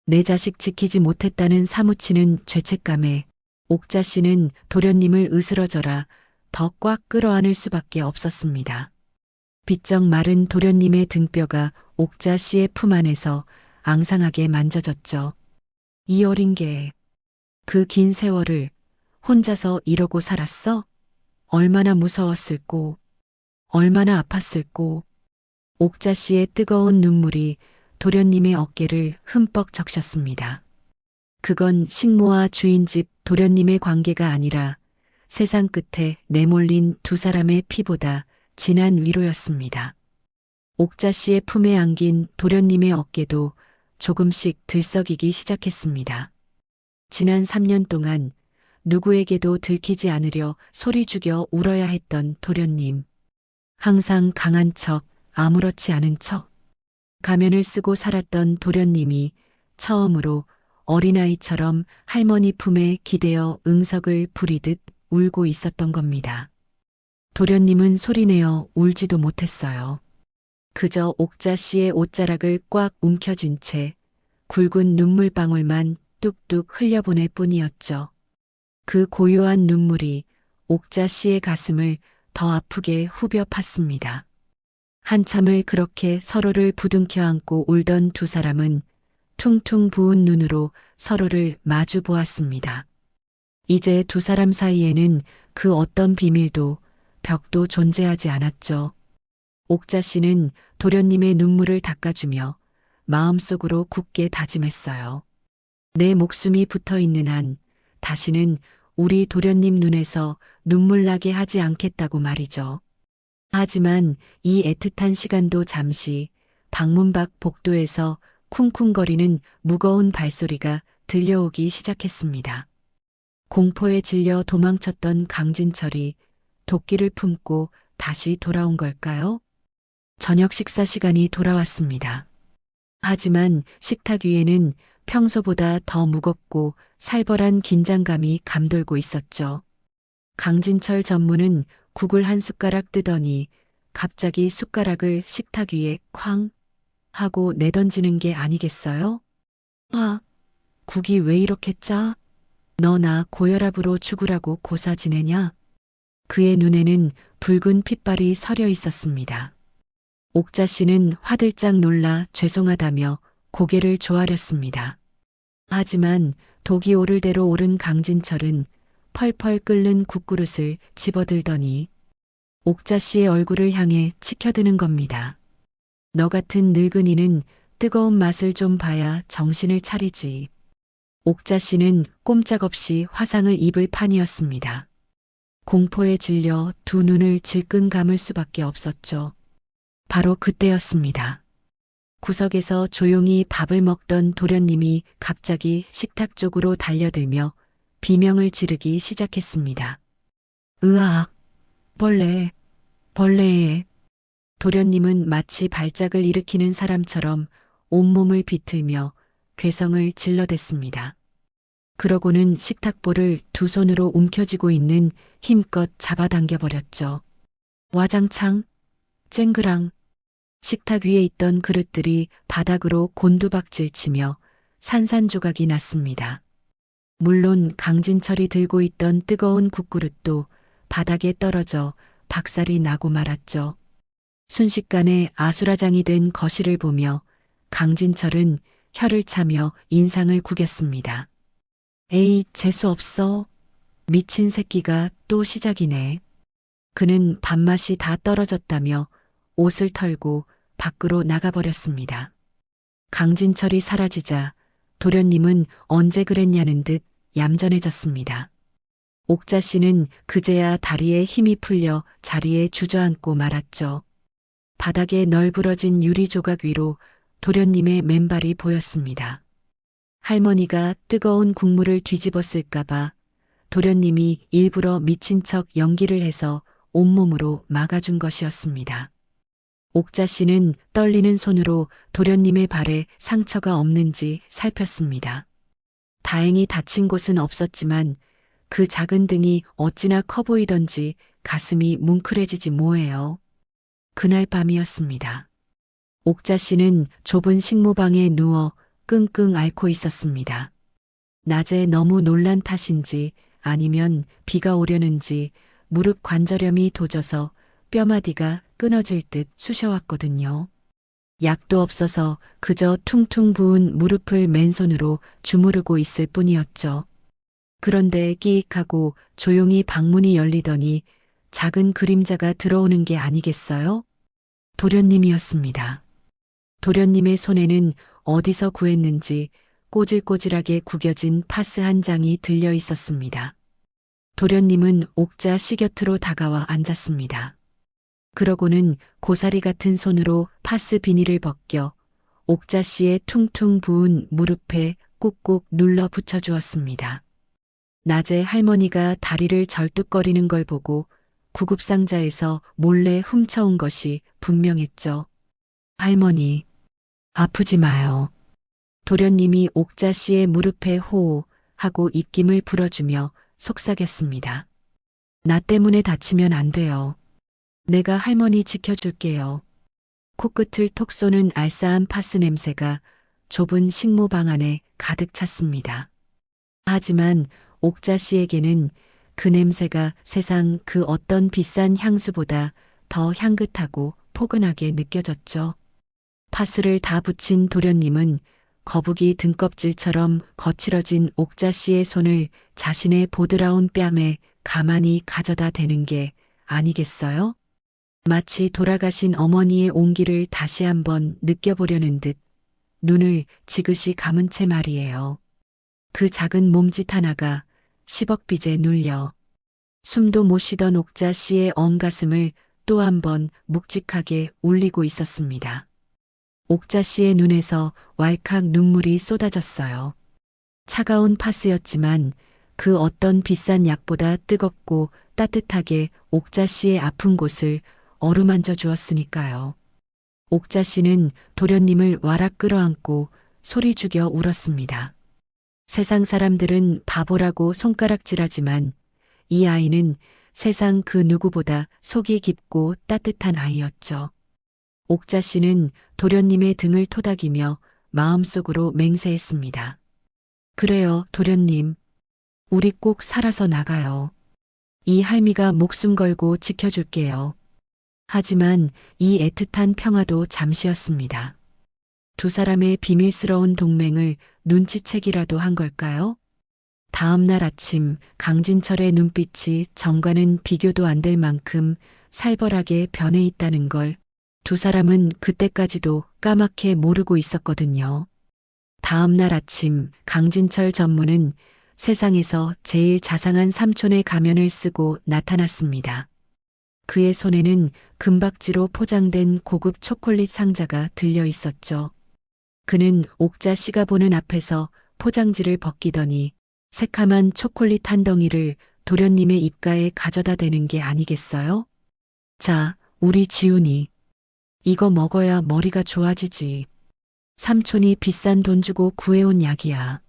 S2: 내 자식 지키지 못했다는 사무치는 죄책감에 옥자 씨는 도련님을 으스러져라 더 꽉 끌어안을 수밖에 없었습니다. 비쩍 마른 도련님의 등뼈가 옥자 씨의 품 안에서 앙상하게 만져졌죠. 이 어린 개, 그 긴 세월을 혼자서 이러고 살았어? 얼마나 무서웠을꼬, 얼마나 아팠을꼬. 옥자 씨의 뜨거운 눈물이 도련님의 어깨를 흠뻑 적셨습니다. 그건 식모와 주인집 도련님의 관계가 아니라 세상 끝에 내몰린 두 사람의 피보다 진한 위로였습니다. 옥자 씨의 품에 안긴 도련님의 어깨도 조금씩 들썩이기 시작했습니다. 지난 3년 동안 누구에게도 들키지 않으려 소리 죽여 울어야 했던 도련님. 항상 강한 척, 아무렇지 않은 척. 가면을 쓰고 살았던 도련님이 처음으로 어린아이처럼 할머니 품에 기대어 응석을 부리듯 울고 있었던 겁니다. 도련님은 소리내어 울지도 못했어요. 그저 옥자 씨의 옷자락을 꽉 움켜쥔 채 굵은 눈물방울만 뚝뚝 흘려보낼 뿐이었죠. 그 고요한 눈물이 옥자 씨의 가슴을 더 아프게 후벼 팠습니다. 한참을 그렇게 서로를 부둥켜 안고 울던 두 사람은 퉁퉁 부은 눈으로 서로를 마주 보았습니다. 이제 두 사람 사이에는 그 어떤 비밀도 벽도 존재하지 않았죠. 옥자 씨는 도련님의 눈물을 닦아주며 마음속으로 굳게 다짐했어요. 내 목숨이 붙어 있는 한 다시는 우리 도련님 눈에서 눈물 나게 하지 않겠다고 말이죠. 하지만 이 애틋한 시간도 잠시 방문 밖 복도에서 쿵쿵거리는 무거운 발소리가 들려오기 시작했습니다. 공포에 질려 도망쳤던 강진철이 도끼를 품고 다시 돌아온 걸까요? 저녁 식사 시간이 돌아왔습니다. 하지만 식탁 위에는 평소보다 더 무겁고 살벌한 긴장감이 감돌고 있었죠. 강진철 전무는 국을 한 숟가락 뜨더니 갑자기 숟가락을 식탁 위에 쾅 하고 내던지는 게 아니겠어요? 아, 국이 왜 이렇게 짜? 너 나 고혈압으로 죽으라고 고사 지내냐? 그의 눈에는 붉은 핏발이 서려 있었습니다. 옥자 씨는 화들짝 놀라 죄송하다며 고개를 조아렸습니다. 하지만 독이 오를 대로 오른 강진철은 펄펄 끓는 국그릇을 집어들더니 옥자 씨의 얼굴을 향해 치켜드는 겁니다. 너 같은 늙은이는 뜨거운 맛을 좀 봐야 정신을 차리지. 옥자 씨는 꼼짝없이 화상을 입을 판이었습니다. 공포에 질려 두 눈을 질끈 감을 수밖에 없었죠. 바로 그때였습니다. 구석에서 조용히 밥을 먹던 도련님이 갑자기 식탁 쪽으로 달려들며 비명을 지르기 시작했습니다. 으악! 벌레! 벌레! 도련님은 마치 발작을 일으키는 사람처럼 온몸을 비틀며 괴성을 질러댔습니다. 그러고는 식탁볼을 두 손으로 움켜쥐고 있는 힘껏 잡아당겨버렸죠. 와장창, 쨍그랑, 식탁 위에 있던 그릇들이 바닥으로 곤두박질 치며 산산조각이 났습니다. 물론 강진철이 들고 있던 뜨거운 국그릇도 바닥에 떨어져 박살이 나고 말았죠. 순식간에 아수라장이 된 거실을 보며 강진철은 혀를 차며 인상을 구겼습니다. 에이, 재수 없어. 미친 새끼가 또 시작이네. 그는 밥맛이 다 떨어졌다며 옷을 털고 밖으로 나가버렸습니다. 강진철이 사라지자 도련님은 언제 그랬냐는 듯 얌전해졌습니다. 옥자 씨는 그제야 다리에 힘이 풀려 자리에 주저앉고 말았죠. 바닥에 널브러진 유리 조각 위로 도련님의 맨발이 보였습니다. 할머니가 뜨거운 국물을 뒤집었을까봐 도련님이 일부러 미친 척 연기를 해서 온몸으로 막아준 것이었습니다. 옥자 씨는 떨리는 손으로 도련님의 발에 상처가 없는지 살폈습니다. 다행히 다친 곳은 없었지만 그 작은 등이 어찌나 커 보이던지 가슴이 뭉클해지지 뭐예요. 그날 밤이었습니다. 옥자 씨는 좁은 식모방에 누워 끙끙 앓고 있었습니다. 낮에 너무 놀란 탓인지 아니면 비가 오려는지 무릎 관절염이 도져서 뼈마디가 끊어질 듯 쑤셔왔거든요. 약도 없어서 그저 퉁퉁 부은 무릎을 맨손으로 주무르고 있을 뿐이었죠. 그런데 끼익하고 조용히 방문이 열리더니 작은 그림자가 들어오는 게 아니겠어요? 도련님이었습니다. 도련님의 손에는 어디서 구했는지 꼬질꼬질하게 구겨진 파스 한 장이 들려 있었습니다. 도련님은 옥자 씨 곁으로 다가와 앉았습니다. 그러고는 고사리 같은 손으로 파스 비닐을 벗겨 옥자 씨의 퉁퉁 부은 무릎에 꾹꾹 눌러 붙여주었습니다. 낮에 할머니가 다리를 절뚝거리는 걸 보고 구급상자에서 몰래 훔쳐온 것이 분명했죠. 할머니, 아프지 마요. 도련님이 옥자 씨의 무릎에 호호하고 입김을 불어주며 속삭였습니다. 나 때문에 다치면 안 돼요. 내가 할머니 지켜줄게요. 코끝을 톡 쏘는 알싸한 파스 냄새가 좁은 식모방 안에 가득 찼습니다. 하지만 옥자 씨에게는 그 냄새가 세상 그 어떤 비싼 향수보다 더 향긋하고 포근하게 느껴졌죠. 파스를 다 붙인 도련님은 거북이 등껍질처럼 거칠어진 옥자 씨의 손을 자신의 보드라운 뺨에 가만히 가져다 대는 게 아니겠어요? 마치 돌아가신 어머니의 온기를 다시 한번 느껴보려는 듯 눈을 지그시 감은 채 말이에요. 그 작은 몸짓 하나가 10억 빚에 눌려 숨도 못 쉬던 옥자 씨의 언가슴을 또 한 번 묵직하게 울리고 있었습니다. 옥자 씨의 눈에서 왈칵 눈물이 쏟아졌어요. 차가운 파스였지만 그 어떤 비싼 약보다 뜨겁고 따뜻하게 옥자 씨의 아픈 곳을 어루만져 주었으니까요. 옥자 씨는 도련님을 와락 끌어안고 소리 죽여 울었습니다. 세상 사람들은 바보라고 손가락질하지만 이 아이는 세상 그 누구보다 속이 깊고 따뜻한 아이였죠. 옥자 씨는 도련님의 등을 토닥이며 마음속으로 맹세했습니다. 그래요, 도련님. 우리 꼭 살아서 나가요. 이 할미가 목숨 걸고 지켜줄게요. 하지만 이 애틋한 평화도 잠시였습니다. 두 사람의 비밀스러운 동맹을 눈치채기라도 한 걸까요? 다음 날 아침 강진철의 눈빛이 전과는 비교도 안 될 만큼 살벌하게 변해 있다는 걸 두 사람은 그때까지도 까맣게 모르고 있었거든요. 다음 날 아침 강진철 전무는 세상에서 제일 자상한 삼촌의 가면을 쓰고 나타났습니다. 그의 손에는 금박지로 포장된 고급 초콜릿 상자가 들려 있었죠. 그는 옥자 씨가 보는 앞에서 포장지를 벗기더니 새카만 초콜릿 한 덩이를 도련님의 입가에 가져다 대는 게 아니겠어요? 자, 우리 지훈이. 이거 먹어야 머리가 좋아지지. 삼촌이 비싼 돈 주고 구해온 약이야.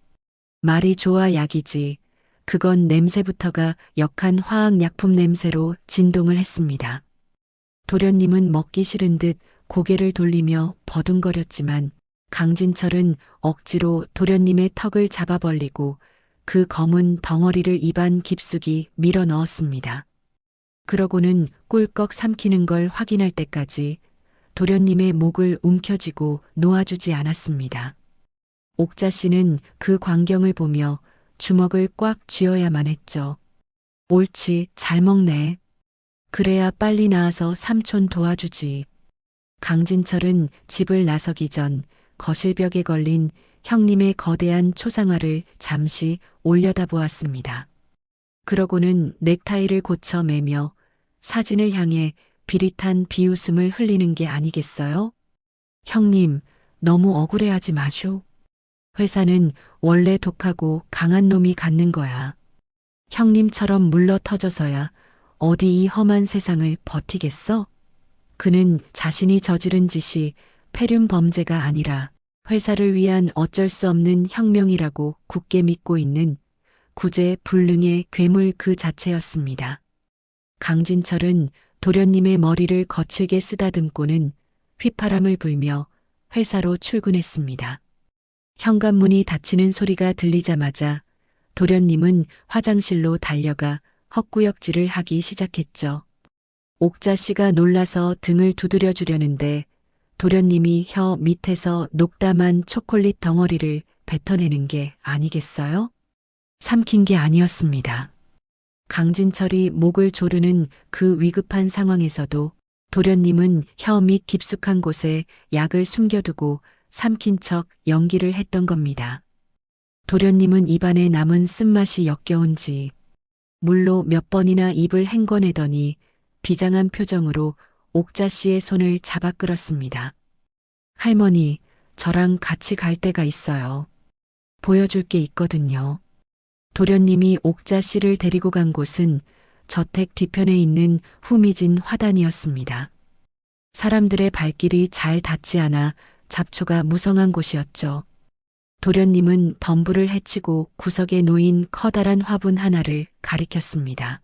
S2: 말이 좋아 약이지. 그건 냄새부터가 역한 화학약품 냄새로 진동을 했습니다. 도련님은 먹기 싫은 듯 고개를 돌리며 버둥거렸지만 강진철은 억지로 도련님의 턱을 잡아 벌리고 그 검은 덩어리를 입안 깊숙이 밀어 넣었습니다. 그러고는 꿀꺽 삼키는 걸 확인할 때까지 도련님의 목을 움켜쥐고 놓아주지 않았습니다. 옥자 씨는 그 광경을 보며 주먹을 꽉 쥐어야만 했죠. 옳지, 잘 먹네. 그래야 빨리 나와서 삼촌 도와주지. 강진철은 집을 나서기 전 거실벽에 걸린 형님의 거대한 초상화를 잠시 올려다보았습니다. 그러고는 넥타이를 고쳐 매며 사진을 향해 비릿한 비웃음을 흘리는 게 아니겠어요? 형님, 너무 억울해하지 마쇼. 회사는 원래 독하고 강한 놈이 갖는 거야. 형님처럼 물러 터져서야 어디 이 험한 세상을 버티겠어? 그는 자신이 저지른 짓이 폐륜 범죄가 아니라 회사를 위한 어쩔 수 없는 혁명이라고 굳게 믿고 있는 구제불능의 괴물 그 자체였습니다. 강진철은 도련님의 머리를 거칠게 쓰다듬고는 휘파람을 불며 회사로 출근했습니다. 현관문이 닫히는 소리가 들리자마자 도련님은 화장실로 달려가 헛구역질을 하기 시작했죠. 옥자 씨가 놀라서 등을 두드려 주려는데 도련님이 혀 밑에서 녹담한 초콜릿 덩어리를 뱉어내는 게 아니겠어요? 삼킨 게 아니었습니다. 강진철이 목을 조르는 그 위급한 상황에서도 도련님은 혀 밑 깊숙한 곳에 약을 숨겨두고 삼킨 척 연기를 했던 겁니다. 도련님은 입안에 남은 쓴맛이 역겨운지 물로 몇 번이나 입을 헹궈내더니 비장한 표정으로 옥자 씨의 손을 잡아 끌었습니다. 할머니, 저랑 같이 갈 데가 있어요. 보여줄 게 있거든요. 도련님이 옥자 씨를 데리고 간 곳은 저택 뒤편에 있는 후미진 화단이었습니다. 사람들의 발길이 잘 닿지 않아 잡초가 무성한 곳이었죠. 도련님은 덤불을 헤치고 구석에 놓인 커다란 화분 하나를 가리켰습니다.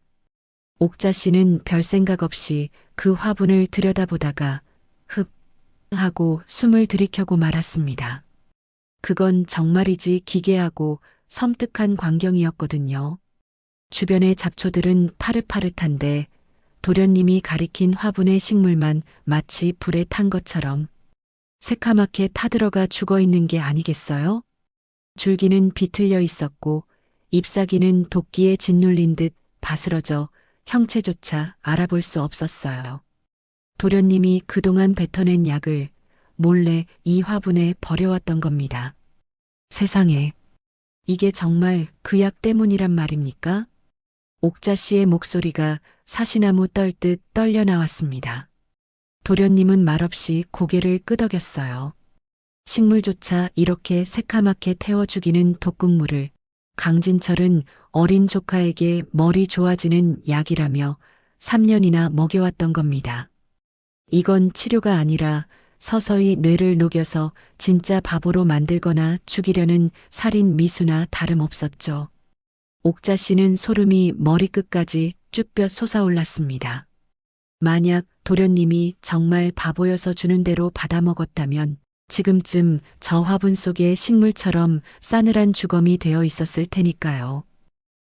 S2: 옥자 씨는 별 생각 없이 그 화분을 들여다보다가 흡 하고 숨을 들이켜고 말았습니다. 그건 정말이지 기괴하고 섬뜩한 광경이었거든요. 주변의 잡초들은 파릇파릇한데 도련님이 가리킨 화분의 식물만 마치 불에 탄 것처럼 새카맣게 타들어가 죽어 있는 게 아니겠어요? 줄기는 비틀려 있었고 잎사귀는 도끼에 짓눌린 듯 바스러져 형체조차 알아볼 수 없었어요. 도련님이 그동안 뱉어낸 약을 몰래 이 화분에 버려왔던 겁니다. 세상에, 이게 정말 그 약 때문이란 말입니까? 옥자 씨의 목소리가 사시나무 떨듯 떨려 나왔습니다. 도련님은 말없이 고개를 끄덕였어요. 식물조차 이렇게 새카맣게 태워 죽이는 독극물을 강진철은 어린 조카에게 머리 좋아지는 약이라며 3년이나 먹여왔던 겁니다. 이건 치료가 아니라 서서히 뇌를 녹여서 진짜 바보로 만들거나 죽이려는 살인 미수나 다름없었죠. 옥자 씨는 소름이 머리끝까지 쭈뼛 솟아올랐습니다. 만약 도련님이 정말 바보여서 주는 대로 받아먹었다면 지금쯤 저 화분 속에 식물처럼 싸늘한 주검이 되어 있었을 테니까요.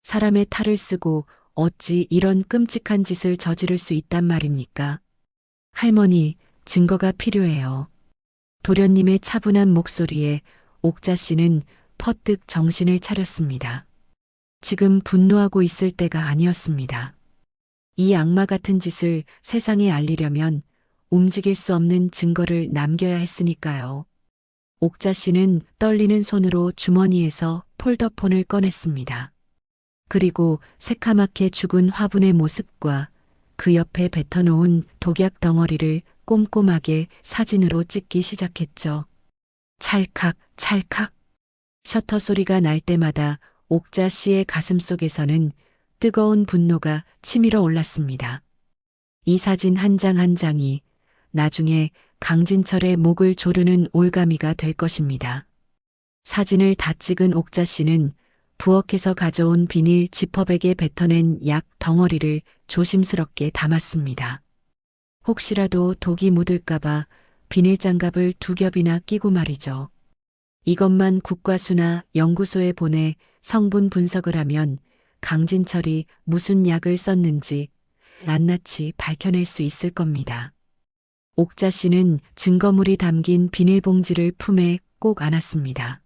S2: 사람의 탈을 쓰고 어찌 이런 끔찍한 짓을 저지를 수 있단 말입니까? 할머니, 증거가 필요해요. 도련님의 차분한 목소리에 옥자 씨는 퍼뜩 정신을 차렸습니다. 지금 분노하고 있을 때가 아니었습니다. 이 악마 같은 짓을 세상에 알리려면 움직일 수 없는 증거를 남겨야 했으니까요. 옥자 씨는 떨리는 손으로 주머니에서 폴더폰을 꺼냈습니다. 그리고 새카맣게 죽은 화분의 모습과 그 옆에 뱉어놓은 독약 덩어리를 꼼꼼하게 사진으로 찍기 시작했죠. 찰칵, 찰칵. 셔터 소리가 날 때마다 옥자 씨의 가슴 속에서는 뜨거운 분노가 치밀어 올랐습니다. 이 사진 한 장 한 장이 나중에 강진철의 목을 조르는 올가미가 될 것입니다. 사진을 다 찍은 옥자 씨는 부엌에서 가져온 비닐 지퍼백에 뱉어낸 약 덩어리를 조심스럽게 담았습니다. 혹시라도 독이 묻을까봐 비닐 장갑을 2겹이나 끼고 말이죠. 이것만 국과수나 연구소에 보내 성분 분석을 하면 강진철이 무슨 약을 썼는지 낱낱이 밝혀낼 수 있을 겁니다. 옥자 씨는 증거물이 담긴 비닐봉지를 품에 꼭 안았습니다.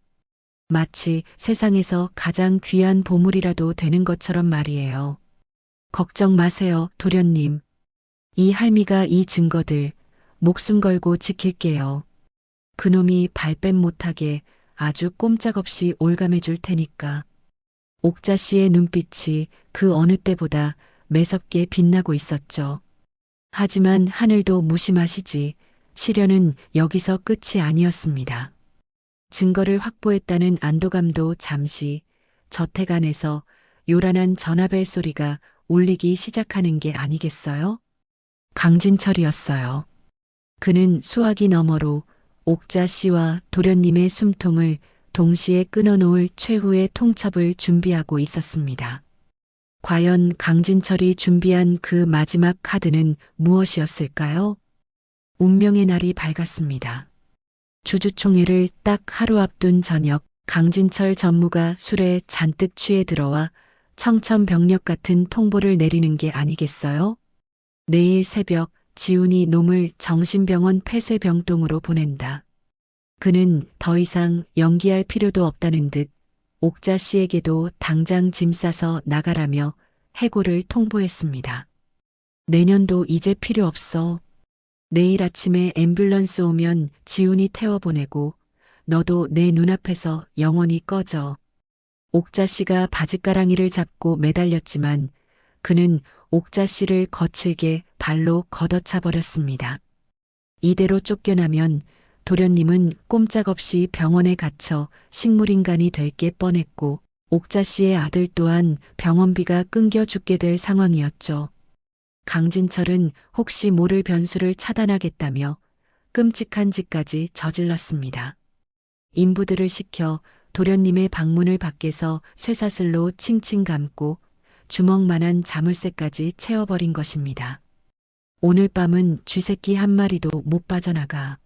S2: 마치 세상에서 가장 귀한 보물이라도 되는 것처럼 말이에요. 걱정 마세요, 도련님. 이 할미가 이 증거들 목숨 걸고 지킬게요. 그놈이 발뺌 못하게 아주 꼼짝없이 올감해 줄 테니까. 옥자 씨의 눈빛이 그 어느 때보다 매섭게 빛나고 있었죠. 하지만 하늘도 무심하시지 시련은 여기서 끝이 아니었습니다. 증거를 확보했다는 안도감도 잠시 저택 안에서 요란한 전화벨 소리가 울리기 시작하는 게 아니겠어요? 강진철이었어요. 그는 수화기 너머로 옥자 씨와 도련님의 숨통을 동시에 끊어놓을 최후의 통첩을 준비하고 있었습니다. 과연 강진철이 준비한 그 마지막 카드는 무엇이었을까요? 운명의 날이 밝았습니다. 주주총회를 딱 하루 앞둔 저녁, 강진철 전무가 술에 잔뜩 취해 들어와 청천벽력 같은 통보를 내리는 게 아니겠어요? 내일 새벽 지훈이 놈을 정신병원 폐쇄병동으로 보낸다. 그는 더 이상 연기할 필요도 없다는 듯 옥자 씨에게도 당장 짐 싸서 나가라며 해고를 통보했습니다. 내년도 이제 필요 없어. 내일 아침에 앰뷸런스 오면 지훈이 태워보내고 너도 내 눈앞에서 영원히 꺼져. 옥자 씨가 바짓가랑이를 잡고 매달렸지만 그는 옥자 씨를 거칠게 발로 걷어차 버렸습니다. 이대로 쫓겨나면 도련님은 꼼짝없이 병원에 갇혀 식물인간이 될 게 뻔했고 옥자 씨의 아들 또한 병원비가 끊겨 죽게 될 상황이었죠. 강진철은 혹시 모를 변수를 차단하겠다며 끔찍한 짓까지 저질렀습니다. 인부들을 시켜 도련님의 방문을 밖에서 쇠사슬로 칭칭 감고 주먹만한 자물쇠까지 채워버린 것입니다. 오늘 밤은 쥐새끼 한 마리도 못 빠져나가.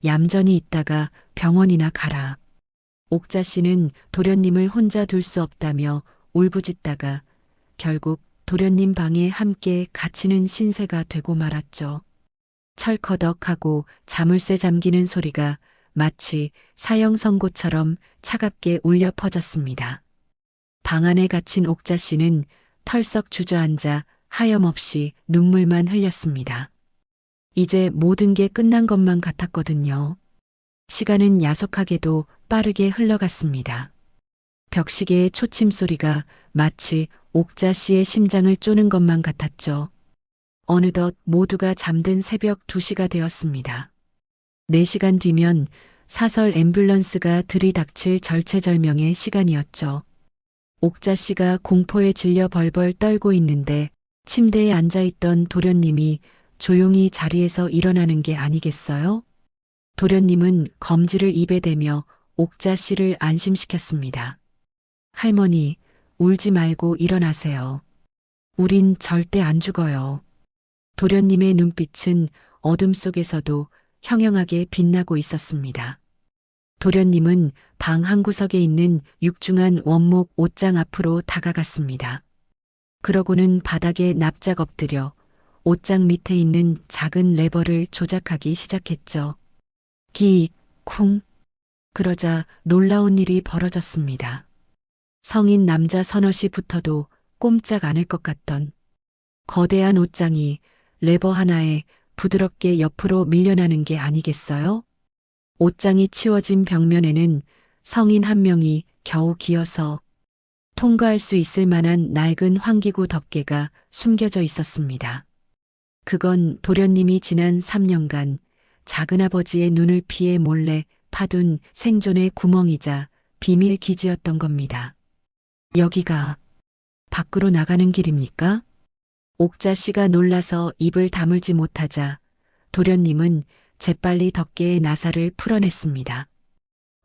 S2: 얌전히 있다가 병원이나 가라. 옥자 씨는 도련님을 혼자 둘 수 없다며 울부짖다가 결국 도련님 방에 함께 갇히는 신세가 되고 말았죠. 철커덕하고 자물쇠 잠기는 소리가 마치 사형 선고처럼 차갑게 울려 퍼졌습니다. 방 안에 갇힌 옥자 씨는 털썩 주저앉아 하염없이 눈물만 흘렸습니다. 이제 모든 게 끝난 것만 같았거든요. 시간은 야속하게도 빠르게 흘러갔습니다. 벽시계의 초침 소리가 마치 옥자 씨의 심장을 쪼는 것만 같았죠. 어느덧 모두가 잠든 새벽 2시가 되었습니다. 4시간 뒤면 사설 앰뷸런스가 들이닥칠 절체절명의 시간이었죠. 옥자 씨가 공포에 질려 벌벌 떨고 있는데 침대에 앉아있던 도련님이 조용히 자리에서 일어나는 게 아니겠어요? 도련님은 검지를 입에 대며 옥자 씨를 안심시켰습니다. 할머니, 울지 말고 일어나세요. 우린 절대 안 죽어요. 도련님의 눈빛은 어둠 속에서도 형형하게 빛나고 있었습니다. 도련님은 방 한구석에 있는 육중한 원목 옷장 앞으로 다가갔습니다. 그러고는 바닥에 납작 엎드려 옷장 밑에 있는 작은 레버를 조작하기 시작했죠. 기익, 쿵. 그러자 놀라운 일이 벌어졌습니다. 성인 남자 서너시 붙어도 꼼짝 않을 것 같던 거대한 옷장이 레버 하나에 부드럽게 옆으로 밀려나는 게 아니겠어요? 옷장이 치워진 벽면에는 성인 한 명이 겨우 기어서 통과할 수 있을 만한 낡은 환기구 덮개가 숨겨져 있었습니다. 그건 도련님이 지난 3년간 작은아버지의 눈을 피해 몰래 파둔 생존의 구멍이자 비밀 기지였던 겁니다. 여기가 밖으로 나가는 길입니까? 옥자 씨가 놀라서 입을 다물지 못하자 도련님은 재빨리 덮개의 나사를 풀어냈습니다.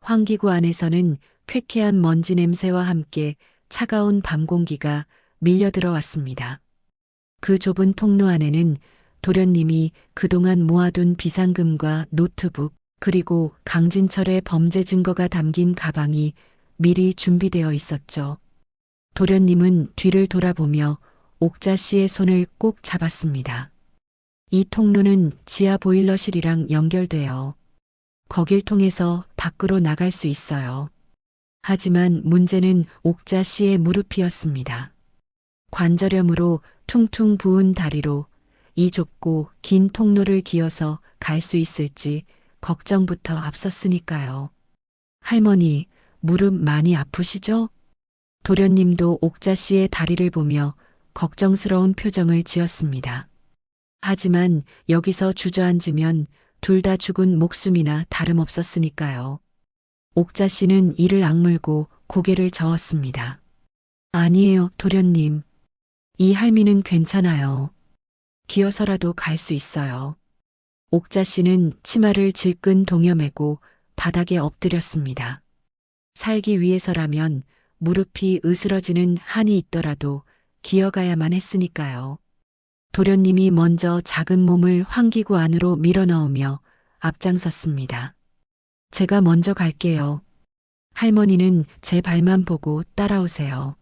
S2: 환기구 안에서는 쾌쾌한 먼지 냄새와 함께 차가운 밤 공기가 밀려 들어왔습니다. 그 좁은 통로 안에는 도련님이 그동안 모아둔 비상금과 노트북 그리고 강진철의 범죄 증거가 담긴 가방이 미리 준비되어 있었죠. 도련님은 뒤를 돌아보며 옥자 씨의 손을 꼭 잡았습니다. 이 통로는 지하 보일러실이랑 연결돼요. 거길 통해서 밖으로 나갈 수 있어요. 하지만 문제는 옥자 씨의 무릎이었습니다. 관절염으로 퉁퉁 부은 다리로 이 좁고 긴 통로를 기어서 갈 수 있을지 걱정부터 앞섰으니까요. 할머니, 무릎 많이 아프시죠? 도련님도 옥자 씨의 다리를 보며 걱정스러운 표정을 지었습니다. 하지만 여기서 주저앉으면 둘 다 죽은 목숨이나 다름없었으니까요. 옥자 씨는 이를 악물고 고개를 저었습니다. 아니에요, 도련님. 이 할미는 괜찮아요. 기어서라도 갈 수 있어요. 옥자 씨는 치마를 질끈 동여매고 바닥에 엎드렸습니다. 살기 위해서라면 무릎이 으스러지는 한이 있더라도 기어가야만 했으니까요. 도련님이 먼저 작은 몸을 환기구 안으로 밀어넣으며 앞장섰습니다. 제가 먼저 갈게요. 할머니는 제 발만 보고 따라오세요.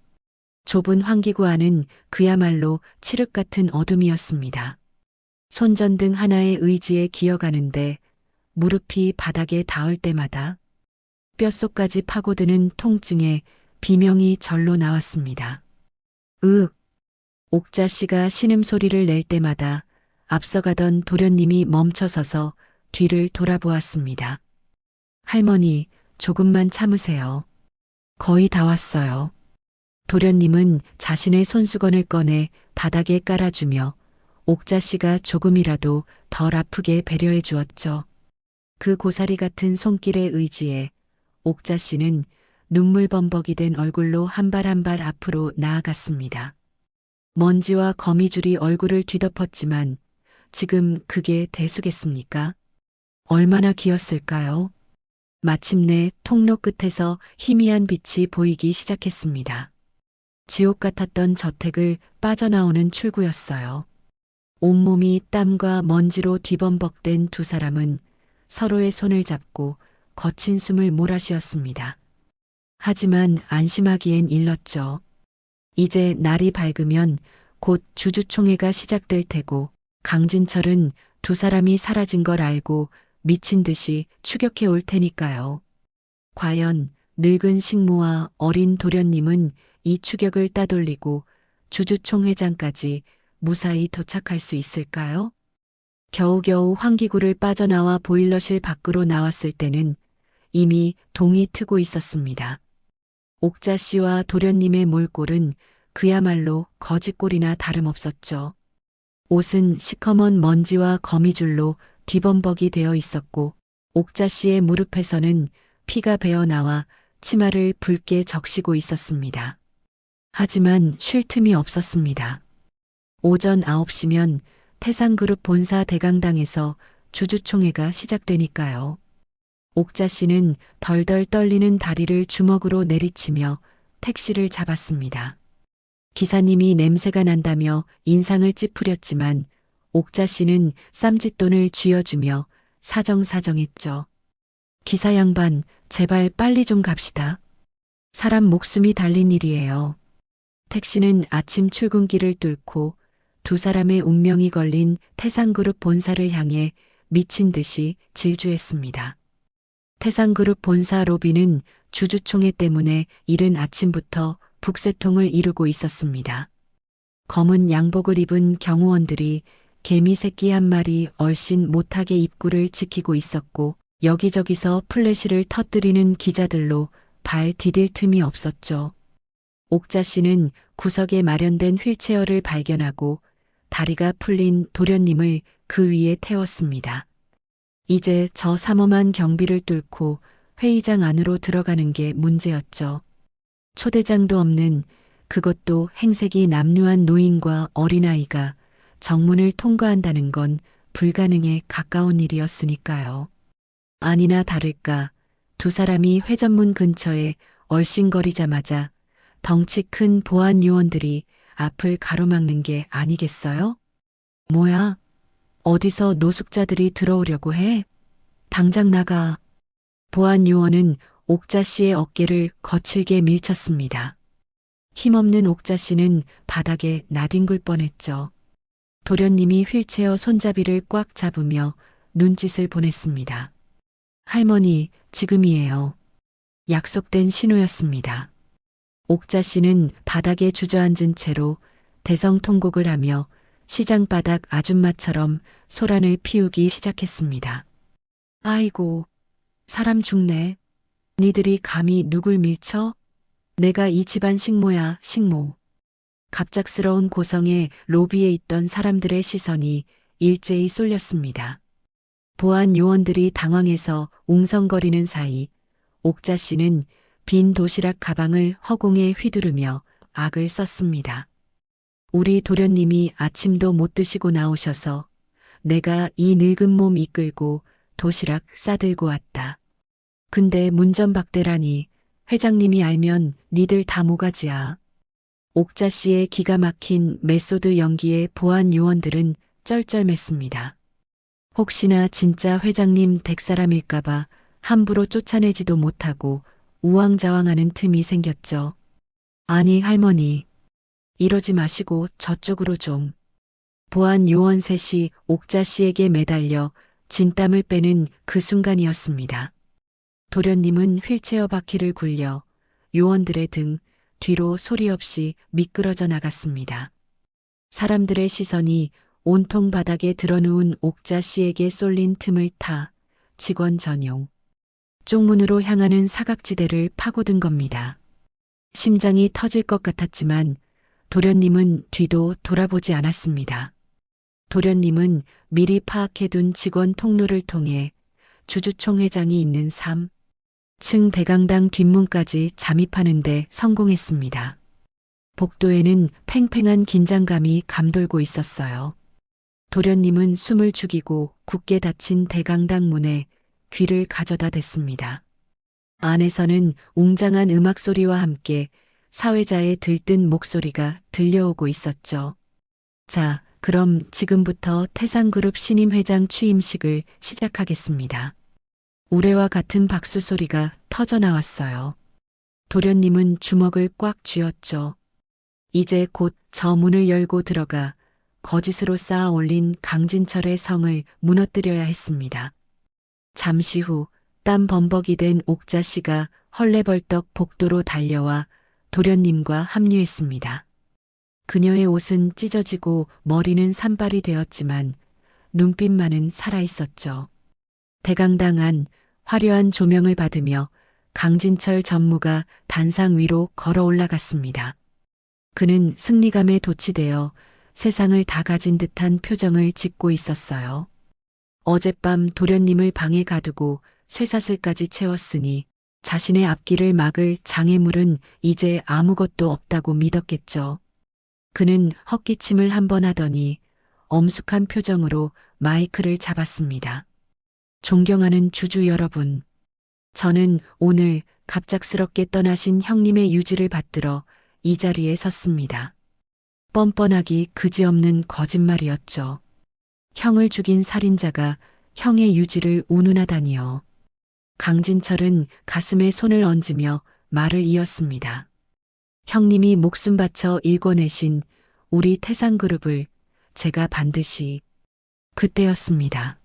S2: 좁은 환기구 안은 그야말로 칠흑 같은 어둠이었습니다. 손전등 하나의 의지에 기어가는데 무릎이 바닥에 닿을 때마다 뼛속까지 파고드는 통증에 비명이 절로 나왔습니다. 으윽! 옥자 씨가 신음소리를 낼 때마다 앞서가던 도련님이 멈춰서서 뒤를 돌아보았습니다. 할머니, 조금만 참으세요. 거의 다 왔어요. 도련님은 자신의 손수건을 꺼내 바닥에 깔아주며 옥자 씨가 조금이라도 덜 아프게 배려해 주었죠. 그 고사리 같은 손길의 의지에 옥자 씨는 눈물 범벅이 된 얼굴로 한 발 한 발 앞으로 나아갔습니다. 먼지와 거미줄이 얼굴을 뒤덮었지만 지금 그게 대수겠습니까? 얼마나 기었을까요? 마침내 통로 끝에서 희미한 빛이 보이기 시작했습니다. 지옥 같았던 저택을 빠져나오는 출구였어요. 온몸이 땀과 먼지로 뒤범벅된 두 사람은 서로의 손을 잡고 거친 숨을 몰아쉬었습니다. 하지만 안심하기엔 일렀죠. 이제 날이 밝으면 곧 주주총회가 시작될 테고 강진철은 두 사람이 사라진 걸 알고 미친 듯이 추격해 올 테니까요. 과연 늙은 식모와 어린 도련님은 이 추격을 따돌리고 주주총회장까지 무사히 도착할 수 있을까요? 겨우겨우 환기구를 빠져나와 보일러실 밖으로 나왔을 때는 이미 동이 트고 있었습니다. 옥자 씨와 도련님의 몰골은 그야말로 거짓골이나 다름없었죠. 옷은 시커먼 먼지와 거미줄로 뒤범벅이 되어 있었고 옥자 씨의 무릎에서는 피가 배어나와 치마를 붉게 적시고 있었습니다. 하지만 쉴 틈이 없었습니다. 오전 9시면 태상그룹 본사 대강당에서 주주총회가 시작되니까요. 옥자 씨는 덜덜 떨리는 다리를 주먹으로 내리치며 택시를 잡았습니다. 기사님이 냄새가 난다며 인상을 찌푸렸지만 옥자 씨는 쌈짓돈을 쥐어주며 사정사정했죠. 기사 양반, 제발 빨리 좀 갑시다. 사람 목숨이 달린 일이에요. 택시는 아침 출근길을 뚫고 두 사람의 운명이 걸린 태상그룹 본사를 향해 미친 듯이 질주했습니다. 태상그룹 본사 로비는 주주총회 때문에 이른 아침부터 북새통을 이루고 있었습니다. 검은 양복을 입은 경호원들이 개미 새끼 한 마리 얼씬 못하게 입구를 지키고 있었고 여기저기서 플래시를 터뜨리는 기자들로 발 디딜 틈이 없었죠. 옥자 씨는 구석에 마련된 휠체어를 발견하고 다리가 풀린 도련님을 그 위에 태웠습니다. 이제 저 삼엄한 경비를 뚫고 회의장 안으로 들어가는 게 문제였죠. 초대장도 없는, 그것도 행색이 남루한 노인과 어린아이가 정문을 통과한다는 건 불가능에 가까운 일이었으니까요. 아니나 다를까 두 사람이 회전문 근처에 얼씬거리자마자 덩치 큰 보안 요원들이 앞을 가로막는 게 아니겠어요? 뭐야? 어디서 노숙자들이 들어오려고 해? 당장 나가. 보안 요원은 옥자 씨의 어깨를 거칠게 밀쳤습니다. 힘없는 옥자 씨는 바닥에 나뒹굴 뻔했죠. 도련님이 휠체어 손잡이를 꽉 잡으며 눈짓을 보냈습니다. 할머니, 지금이에요. 약속된 신호였습니다. 옥자 씨는 바닥에 주저앉은 채로 대성통곡을 하며 시장바닥 아줌마처럼 소란을 피우기 시작했습니다. 아이고, 사람 죽네. 니들이 감히 누굴 밀쳐? 내가 이 집안 식모야, 식모. 갑작스러운 고성에 로비에 있던 사람들의 시선이 일제히 쏠렸습니다. 보안 요원들이 당황해서 웅성거리는 사이 옥자 씨는 빈 도시락 가방을 허공에 휘두르며 악을 썼습니다. 우리 도련님이 아침도 못 드시고 나오셔서 내가 이 늙은 몸 이끌고 도시락 싸들고 왔다. 근데 문전박대라니 회장님이 알면 니들 다 모가지야. 옥자 씨의 기가 막힌 메소드 연기에 보안 요원들은 쩔쩔맸습니다. 혹시나 진짜 회장님 댁사람일까봐 함부로 쫓아내지도 못하고 우왕좌왕하는 틈이 생겼죠. 아니 할머니, 이러지 마시고 저쪽으로 좀. 보안 요원 셋이 옥자 씨에게 매달려 진땀을 빼는 그 순간이었습니다. 도련님은 휠체어 바퀴를 굴려 요원들의 등 뒤로 소리 없이 미끄러져 나갔습니다. 사람들의 시선이 온통 바닥에 드러누운 옥자 씨에게 쏠린 틈을 타 직원 전용 쪽문으로 향하는 사각지대를 파고든 겁니다. 심장이 터질 것 같았지만 도련님은 뒤도 돌아보지 않았습니다. 도련님은 미리 파악해둔 직원 통로를 통해 주주총회장이 있는 3층 대강당 뒷문까지 잠입하는 데 성공했습니다. 복도에는 팽팽한 긴장감이 감돌고 있었어요. 도련님은 숨을 죽이고 굳게 닫힌 대강당 문에 귀를 가져다 댔습니다. 안에서는 웅장한 음악 소리와 함께 사회자의 들뜬 목소리가 들려오고 있었죠. 자, 그럼 지금부터 태상그룹 신임 회장 취임식을 시작하겠습니다. 우레와 같은 박수 소리가 터져 나왔어요. 도련님은 주먹을 꽉 쥐었죠. 이제 곧 저 문을 열고 들어가 거짓으로 쌓아 올린 강진철의 성을 무너뜨려야 했습니다. 잠시 후 땀 범벅이 된 옥자 씨가 헐레벌떡 복도로 달려와 도련님과 합류했습니다. 그녀의 옷은 찢어지고 머리는 산발이 되었지만 눈빛만은 살아있었죠. 대강당 안 화려한 조명을 받으며 강진철 전무가 단상 위로 걸어 올라갔습니다. 그는 승리감에 도취되어 세상을 다 가진 듯한 표정을 짓고 있었어요. 어젯밤 도련님을 방에 가두고 쇠사슬까지 채웠으니 자신의 앞길을 막을 장애물은 이제 아무것도 없다고 믿었겠죠. 그는 헛기침을 한 번 하더니 엄숙한 표정으로 마이크를 잡았습니다. 존경하는 주주 여러분, 저는 오늘 갑작스럽게 떠나신 형님의 유지를 받들어 이 자리에 섰습니다. 뻔뻔하기 그지없는 거짓말이었죠. 형을 죽인 살인자가 형의 유지를 운운하다니요. 강진철은 가슴에 손을 얹으며 말을 이었습니다. 형님이 목숨 바쳐 일궈내신 우리 태상그룹을 제가 반드시. 그때였습니다.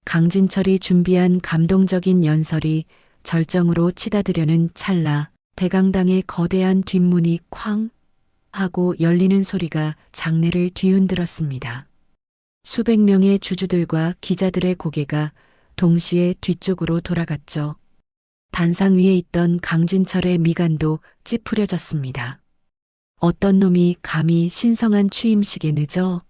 S2: 강진철이 준비한 감동적인 연설이 절정으로 치닫으려는 찰나 대강당의 거대한 뒷문이 쾅 하고 열리는 소리가 장내를 뒤흔들었습니다. 수백 명의 주주들과 기자들의 고개가 동시에 뒤쪽으로 돌아갔죠. 단상 위에 있던 강진철의 미간도 찌푸려졌습니다. 어떤 놈이 감히 신성한 취임식에 늦어?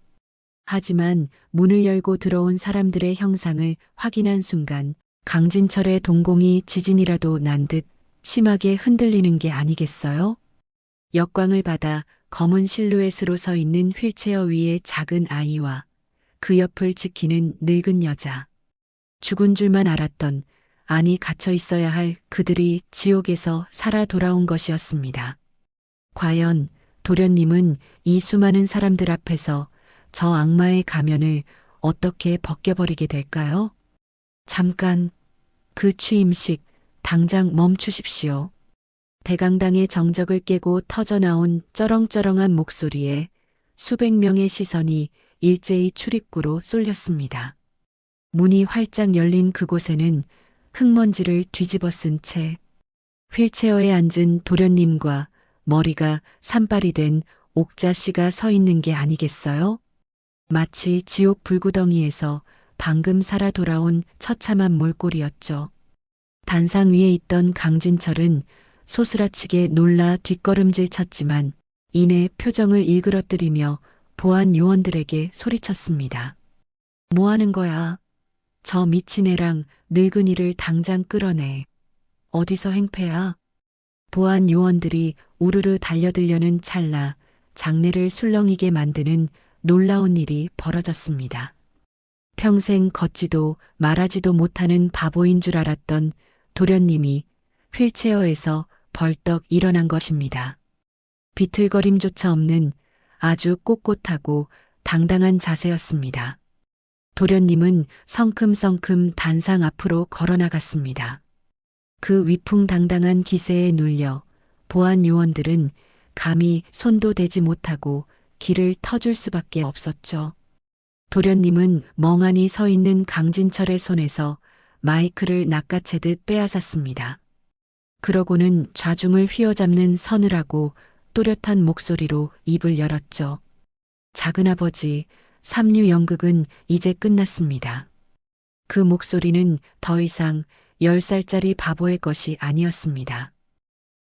S2: 하지만 문을 열고 들어온 사람들의 형상을 확인한 순간 강진철의 동공이 지진이라도 난 듯 심하게 흔들리는 게 아니겠어요? 역광을 받아 검은 실루엣으로 서 있는 휠체어 위에 작은 아이와 그 옆을 지키는 늙은 여자. 죽은 줄만 알았던, 아니 갇혀 있어야 할 그들이 지옥에서 살아 돌아온 것이었습니다. 과연 도련님은 이 수많은 사람들 앞에서 저 악마의 가면을 어떻게 벗겨버리게 될까요? 잠깐, 그 취임식 당장 멈추십시오. 대강당의 정적을 깨고 터져나온 쩌렁쩌렁한 목소리에 수백 명의 시선이 일제히 출입구로 쏠렸습니다. 문이 활짝 열린 그곳에는 흙먼지를 뒤집어 쓴 채 휠체어에 앉은 도련님과 머리가 산발이 된 옥자 씨가 서 있는 게 아니겠어요? 마치 지옥 불구덩이에서 방금 살아 돌아온 처참한 몰골이었죠. 단상 위에 있던 강진철은 소스라치게 놀라 뒷걸음질 쳤지만 이내 표정을 일그러뜨리며 보안 요원들에게 소리쳤습니다. 뭐 하는 거야? 저 미친 애랑 늙은이를 당장 끌어내. 어디서 행패야? 보안 요원들이 우르르 달려들려는 찰나 장내를 술렁이게 만드는 놀라운 일이 벌어졌습니다. 평생 걷지도 말하지도 못하는 바보인 줄 알았던 도련님이 휠체어에서 벌떡 일어난 것입니다. 비틀거림조차 없는 아주 꼿꼿하고 당당한 자세였습니다. 도련님은 성큼성큼 단상 앞으로 걸어나갔습니다. 그 위풍당당한 기세에 눌려 보안 요원들은 감히 손도 대지 못하고 길을 터줄 수밖에 없었죠. 도련님은 멍하니 서 있는 강진철의 손에서 마이크를 낚아채듯 빼앗았습니다. 그러고는 좌중을 휘어잡는 서늘하고 또렷한 목소리로 입을 열었죠. 작은아버지, 삼류 연극은 이제 끝났습니다. 그 목소리는 더 이상 10살짜리 바보의 것이 아니었습니다.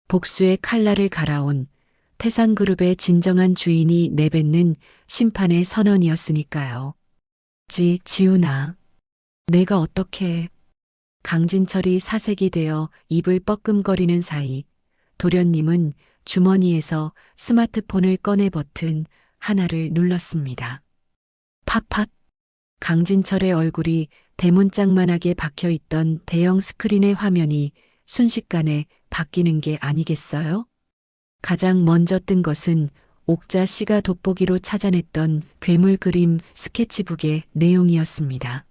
S2: 복수의 칼날을 갈아온 태상그룹의 진정한 주인이 내뱉는 심판의 선언이었으니까요. 지훈아, 내가 어떻게... 강진철이 사색이 되어 입을 뻐끔거리는 사이 도련님은 주머니에서 스마트폰을 꺼내 버튼 하나를 눌렀습니다. 팍팍. 강진철의 얼굴이 대문짝만하게 박혀있던 대형 스크린의 화면이 순식간에 바뀌는 게 아니겠어요? 가장 먼저 뜬 것은 옥자 씨가 돋보기로 찾아냈던 괴물 그림 스케치북의 내용이었습니다.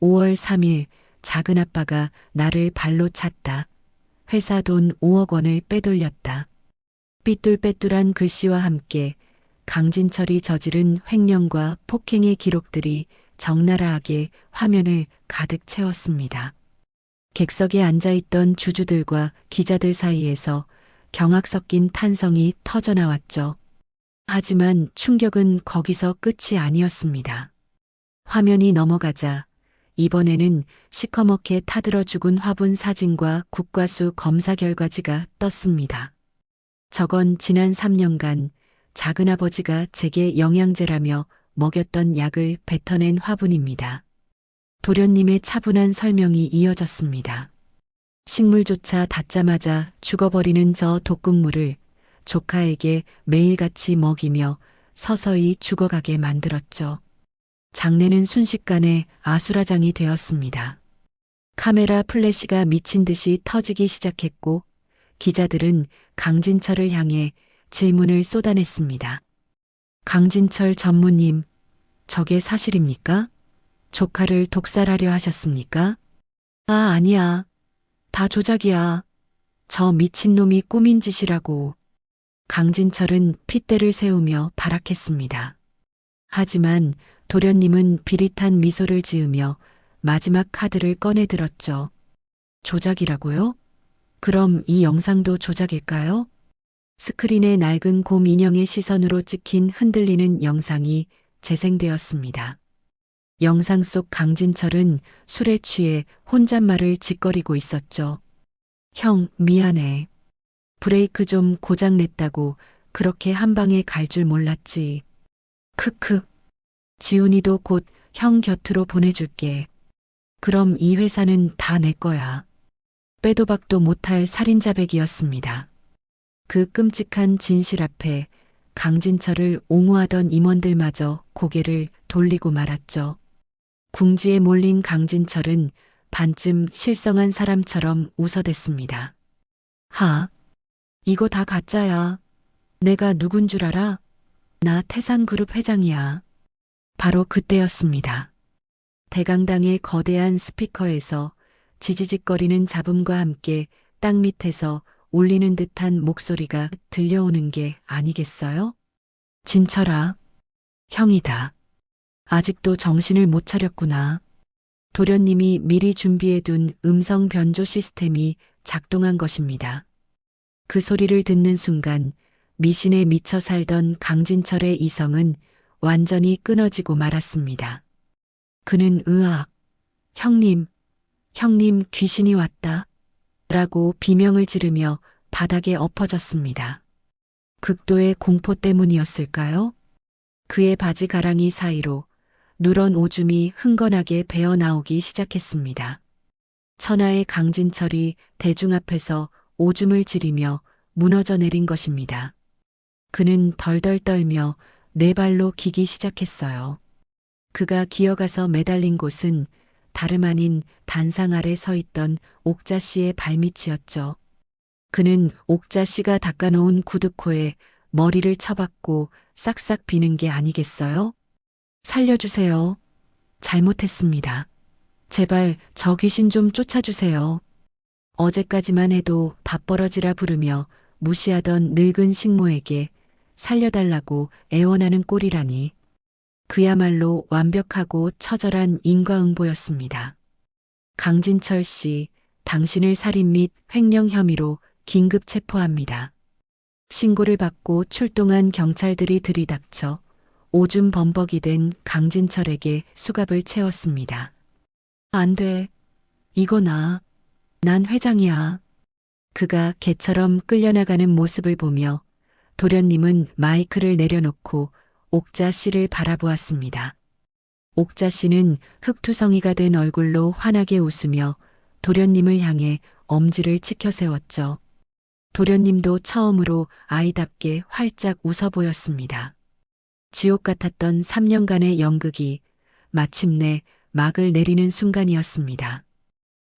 S2: 5월 3일 작은아빠가 나를 발로 찼다. 회사 돈 5억 원을 빼돌렸다. 삐뚤빼뚤한 글씨와 함께 강진철이 저지른 횡령과 폭행의 기록들이 적나라하게 화면을 가득 채웠습니다. 객석에 앉아있던 주주들과 기자들 사이에서 경악 섞인 탄성이 터져나왔죠. 하지만 충격은 거기서 끝이 아니었습니다. 화면이 넘어가자 이번에는 시커멓게 타들어 죽은 화분 사진과 국과수 검사 결과지가 떴습니다. 저건 지난 3년간 작은아버지가 제게 영양제라며 먹였던 약을 뱉어낸 화분입니다. 도련님의 차분한 설명이 이어졌습니다. 식물조차 닿자마자 죽어버리는 저 독극물을 조카에게 매일같이 먹이며 서서히 죽어가게 만들었죠. 장례는 순식간에 아수라장이 되었습니다. 카메라 플래시가 미친 듯이 터지기 시작했고 기자들은 강진철을 향해 질문을 쏟아냈습니다. 강진철 전무님, 저게 사실입니까? 조카를 독살하려 하셨습니까? 아, 아니야. 다 조작이야. 저 미친놈이 꾸민 짓이라고. 강진철은 핏대를 세우며 발악했습니다. 하지만 도련님은 비릿한 미소를 지으며 마지막 카드를 꺼내들었죠. 조작이라고요? 그럼 이 영상도 조작일까요? 스크린에 낡은 곰 인형의 시선으로 찍힌 흔들리는 영상이 재생되었습니다. 영상 속 강진철은 술에 취해 혼잣말을 짓거리고 있었죠. 형, 미안해. 브레이크 좀 고장냈다고 그렇게 한 방에 갈 줄 몰랐지. 크크. 지훈이도 곧 형 곁으로 보내줄게. 그럼 이 회사는 다 내 거야. 빼도 박도 못할 살인자백이었습니다. 그 끔찍한 진실 앞에 강진철을 옹호하던 임원들마저 고개를 돌리고 말았죠. 궁지에 몰린 강진철은 반쯤 실성한 사람처럼 웃어댔습니다. 하, 이거 다 가짜야. 내가 누군 줄 알아? 나 태산그룹 회장이야. 바로 그때였습니다. 대강당의 거대한 스피커에서 지지직거리는 잡음과 함께 땅 밑에서 울리는 듯한 목소리가 들려오는 게 아니겠어요? 진철아, 형이다. 아직도 정신을 못 차렸구나. 도련님이 미리 준비해둔 음성 변조 시스템이 작동한 것입니다. 그 소리를 듣는 순간 미신에 미쳐 살던 강진철의 이성은 완전히 끊어지고 말았습니다. 그는 으악, 형님 귀신이 왔다. 라고 비명을 지르며 바닥에 엎어졌습니다. 극도의 공포 때문이었을까요? 그의 바지 가랑이 사이로 누런 오줌이 흥건하게 배어 나오기 시작했습니다. 천하의 강진철이 대중 앞에서 오줌을 지리며 무너져 내린 것입니다. 그는 덜덜 떨며 네 발로 기기 시작했어요. 그가 기어가서 매달린 곳은 다름 아닌 단상 아래 서 있던 옥자 씨의 발밑이었죠. 그는 옥자 씨가 닦아놓은 구두코에 머리를 쳐박고 싹싹 비는 게 아니겠어요? 살려주세요. 잘못했습니다. 제발 저 귀신 좀 쫓아주세요. 어제까지만 해도 밥벌어지라 부르며 무시하던 늙은 식모에게 살려달라고 애원하는 꼴이라니. 그야말로 완벽하고 처절한 인과응보였습니다. 강진철 씨, 당신을 살인 및 횡령 혐의로 긴급 체포합니다. 신고를 받고 출동한 경찰들이 들이닥쳐 오줌 범벅이 된 강진철에게 수갑을 채웠습니다. 안 돼. 이거 난 회장이야. 그가 개처럼 끌려나가는 모습을 보며 도련님은 마이크를 내려놓고 옥자 씨를 바라보았습니다. 옥자 씨는 흑투성이가 된 얼굴로 환하게 웃으며 도련님을 향해 엄지를 치켜 세웠죠. 도련님도 처음으로 아이답게 활짝 웃어 보였습니다. 지옥 같았던 3년간의 연극이 마침내 막을 내리는 순간이었습니다.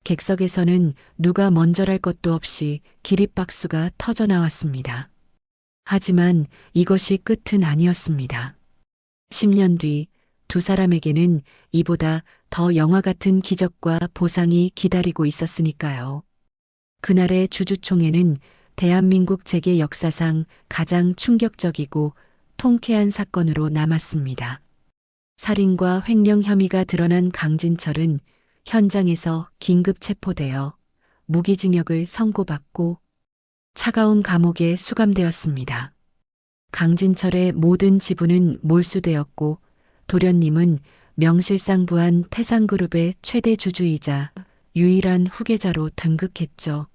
S2: 객석에서는 누가 먼저랄 것도 없이 기립박수가 터져 나왔습니다. 하지만 이것이 끝은 아니었습니다. 10년 뒤 두 사람에게는 이보다 더 영화 같은 기적과 보상이 기다리고 있었으니까요. 그날의 주주총회는 대한민국 재계 역사상 가장 충격적이고 통쾌한 사건으로 남았습니다. 살인과 횡령 혐의가 드러난 강진철은 현장에서 긴급 체포되어 무기징역을 선고받고 차가운 감옥에 수감되었습니다. 강진철의 모든 지분은 몰수되었고 도련님은 명실상부한 태상그룹의 최대 주주이자 유일한 후계자로 등극했죠.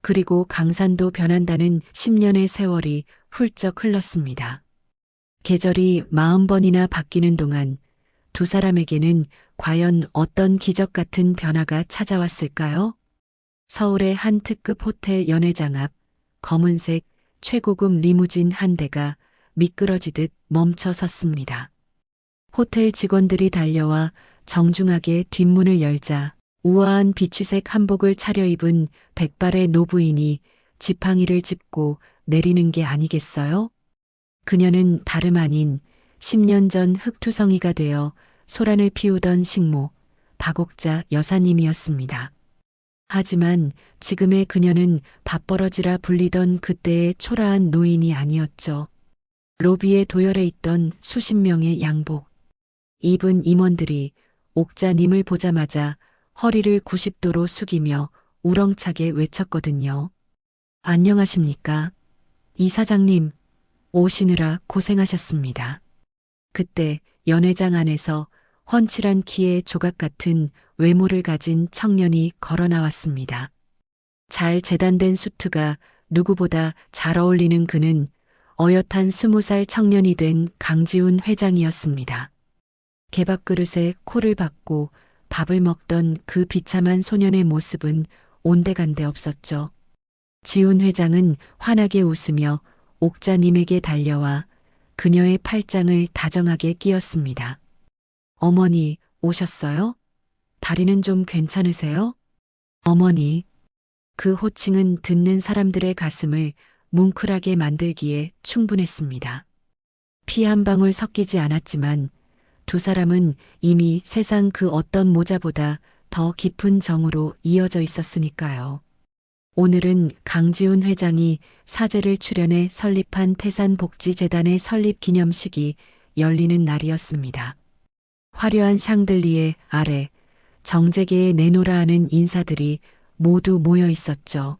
S2: 그리고 강산도 변한다는 10년의 세월이 훌쩍 흘렀습니다. 계절이 40번이나 바뀌는 동안 두 사람에게는 과연 어떤 기적 같은 변화가 찾아왔을까요? 서울의 한 특급 호텔 연회장 앞 검은색 최고급 리무진 한 대가 미끄러지듯 멈춰 섰습니다. 호텔 직원들이 달려와 정중하게 뒷문을 열자 우아한 비취색 한복을 차려입은 백발의 노부인이 지팡이를 짚고 내리는 게 아니겠어요? 그녀는 다름 아닌 10년 전 흑투성이가 되어 소란을 피우던 식모 박옥자 여사님이었습니다. 하지만 지금의 그녀는 밥벌어지라 불리던 그때의 초라한 노인이 아니었죠. 로비에 도열해 있던 수십 명의 양복 입은 임원들이 옥자님을 보자마자 허리를 90도로 숙이며 우렁차게 외쳤거든요. 안녕하십니까? 이 사장님, 오시느라 고생하셨습니다. 그때 연회장 안에서 훤칠한 키에 조각 같은 외모를 가진 청년이 걸어 나왔습니다. 잘 재단된 수트가 누구보다 잘 어울리는 그는 어엿한 20살 청년이 된 강지훈 회장이었습니다. 개밥그릇에 코를 박고 밥을 먹던 그 비참한 소년의 모습은 온데간데 없었죠. 지훈 회장은 환하게 웃으며 옥자님에게 달려와 그녀의 팔짱을 다정하게 끼었습니다. 어머니, 오셨어요? 다리는 좀 괜찮으세요? 어머니. 그 호칭은 듣는 사람들의 가슴을 뭉클하게 만들기에 충분했습니다. 피 한 방울 섞이지 않았지만 두 사람은 이미 세상 그 어떤 모자보다 더 깊은 정으로 이어져 있었으니까요. 오늘은 강지훈 회장이 사제를 출연해 설립한 태산복지재단의 설립 기념식이 열리는 날이었습니다. 화려한 샹들리에 아래 정재계에 내놓으라 하는 인사들이 모두 모여 있었죠.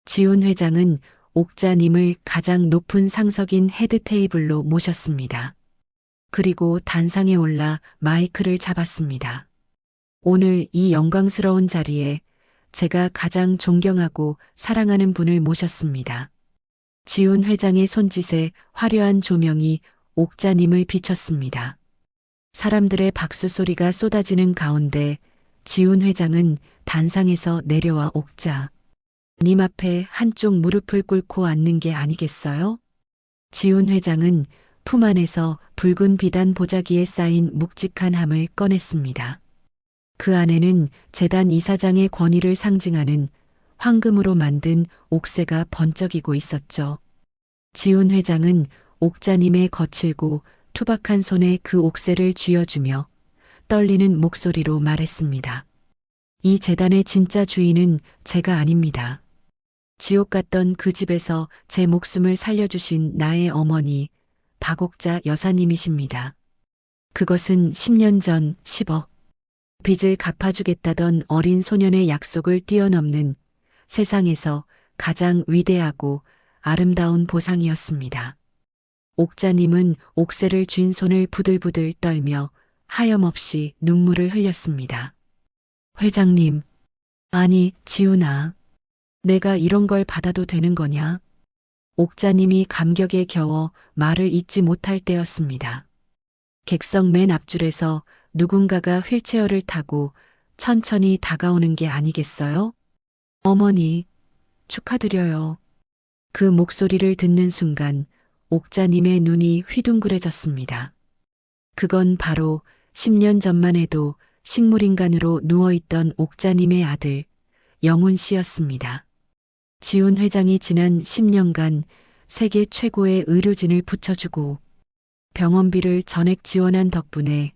S2: 지훈 회장은 옥자님을 가장 높은 상석인 헤드 테이블로 모셨습니다. 그리고 단상에 올라 마이크를 잡았습니다. 오늘 이 영광스러운 자리에 제가 가장 존경하고 사랑하는 분을 모셨습니다. 지훈 회장의 손짓에 화려한 조명이 옥자님을 비췄습니다. 사람들의 박수 소리가 쏟아지는 가운데 지훈 회장은 단상에서 내려와 옥자 님 앞에 한쪽 무릎을 꿇고 앉는 게 아니겠어요? 지훈 회장은 품 안에서 붉은 비단 보자기에 쌓인 묵직한 함을 꺼냈습니다. 그 안에는 재단 이사장의 권위를 상징하는 황금으로 만든 옥새가 번쩍이고 있었죠. 지훈 회장은 옥자님의 거칠고 투박한 손에 그 옥새를 쥐어주며 떨리는 목소리로 말했습니다. 이 재단의 진짜 주인은 제가 아닙니다. 지옥 같던 그 집에서 제 목숨을 살려주신 나의 어머니 박옥자 여사님이십니다. 그것은 10년 전 10억 빚을 갚아주겠다던 어린 소년의 약속을 뛰어넘는 세상에서 가장 위대하고 아름다운 보상이었습니다. 옥자님은 옥새를 쥔 손을 부들부들 떨며 하염없이 눈물을 흘렸습니다. 회장님, 아니 지훈아, 내가 이런 걸 받아도 되는 거냐? 옥자님이 감격에 겨워 말을 잇지 못할 때였습니다. 객석 맨 앞줄에서 누군가가 휠체어를 타고 천천히 다가오는 게 아니겠어요? 어머니, 축하드려요. 그 목소리를 듣는 순간 옥자님의 눈이 휘둥그레졌습니다. 그건 바로 10년 전만 해도 식물인간으로 누워있던 옥자님의 아들 영훈 씨였습니다. 지훈 회장이 지난 10년간 세계 최고의 의료진을 붙여주고 병원비를 전액 지원한 덕분에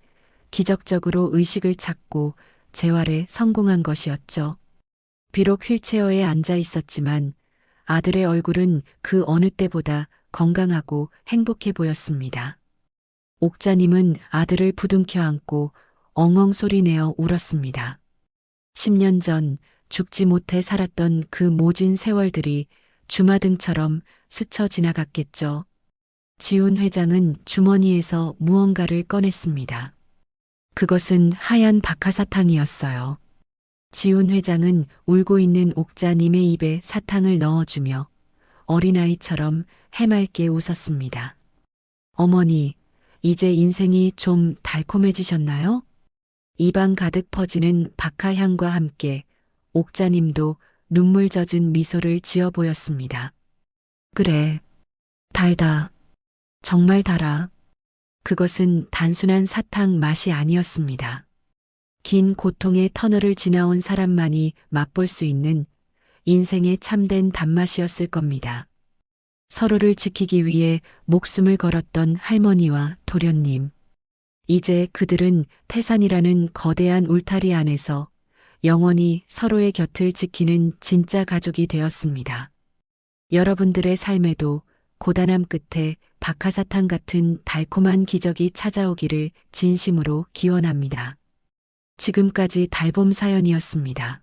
S2: 기적적으로 의식을 찾고 재활에 성공한 것이었죠. 비록 휠체어에 앉아 있었지만 아들의 얼굴은 그 어느 때보다 건강하고 행복해 보였습니다. 옥자님은 아들을 부둥켜 안고 엉엉 소리내어 울었습니다. 10년 전 죽지 못해 살았던 그 모진 세월들이 주마등처럼 스쳐 지나갔겠죠. 지훈 회장은 주머니에서 무언가를 꺼냈습니다. 그것은 하얀 박하사탕이었어요. 지훈 회장은 울고 있는 옥자님의 입에 사탕을 넣어주며 어린아이처럼 해맑게 웃었습니다. 어머니, 이제 인생이 좀 달콤해지셨나요? 입안 가득 퍼지는 박하향과 함께 옥자님도 눈물 젖은 미소를 지어 보였습니다. 그래, 달다. 정말 달아. 그것은 단순한 사탕 맛이 아니었습니다. 긴 고통의 터널을 지나온 사람만이 맛볼 수 있는 인생의 참된 단맛이었을 겁니다. 서로를 지키기 위해 목숨을 걸었던 할머니와 도련님. 이제 그들은 태산이라는 거대한 울타리 안에서 영원히 서로의 곁을 지키는 진짜 가족이 되었습니다. 여러분들의 삶에도 고단함 끝에 박하사탕 같은 달콤한 기적이 찾아오기를 진심으로 기원합니다. 지금까지 달봄 사연이었습니다.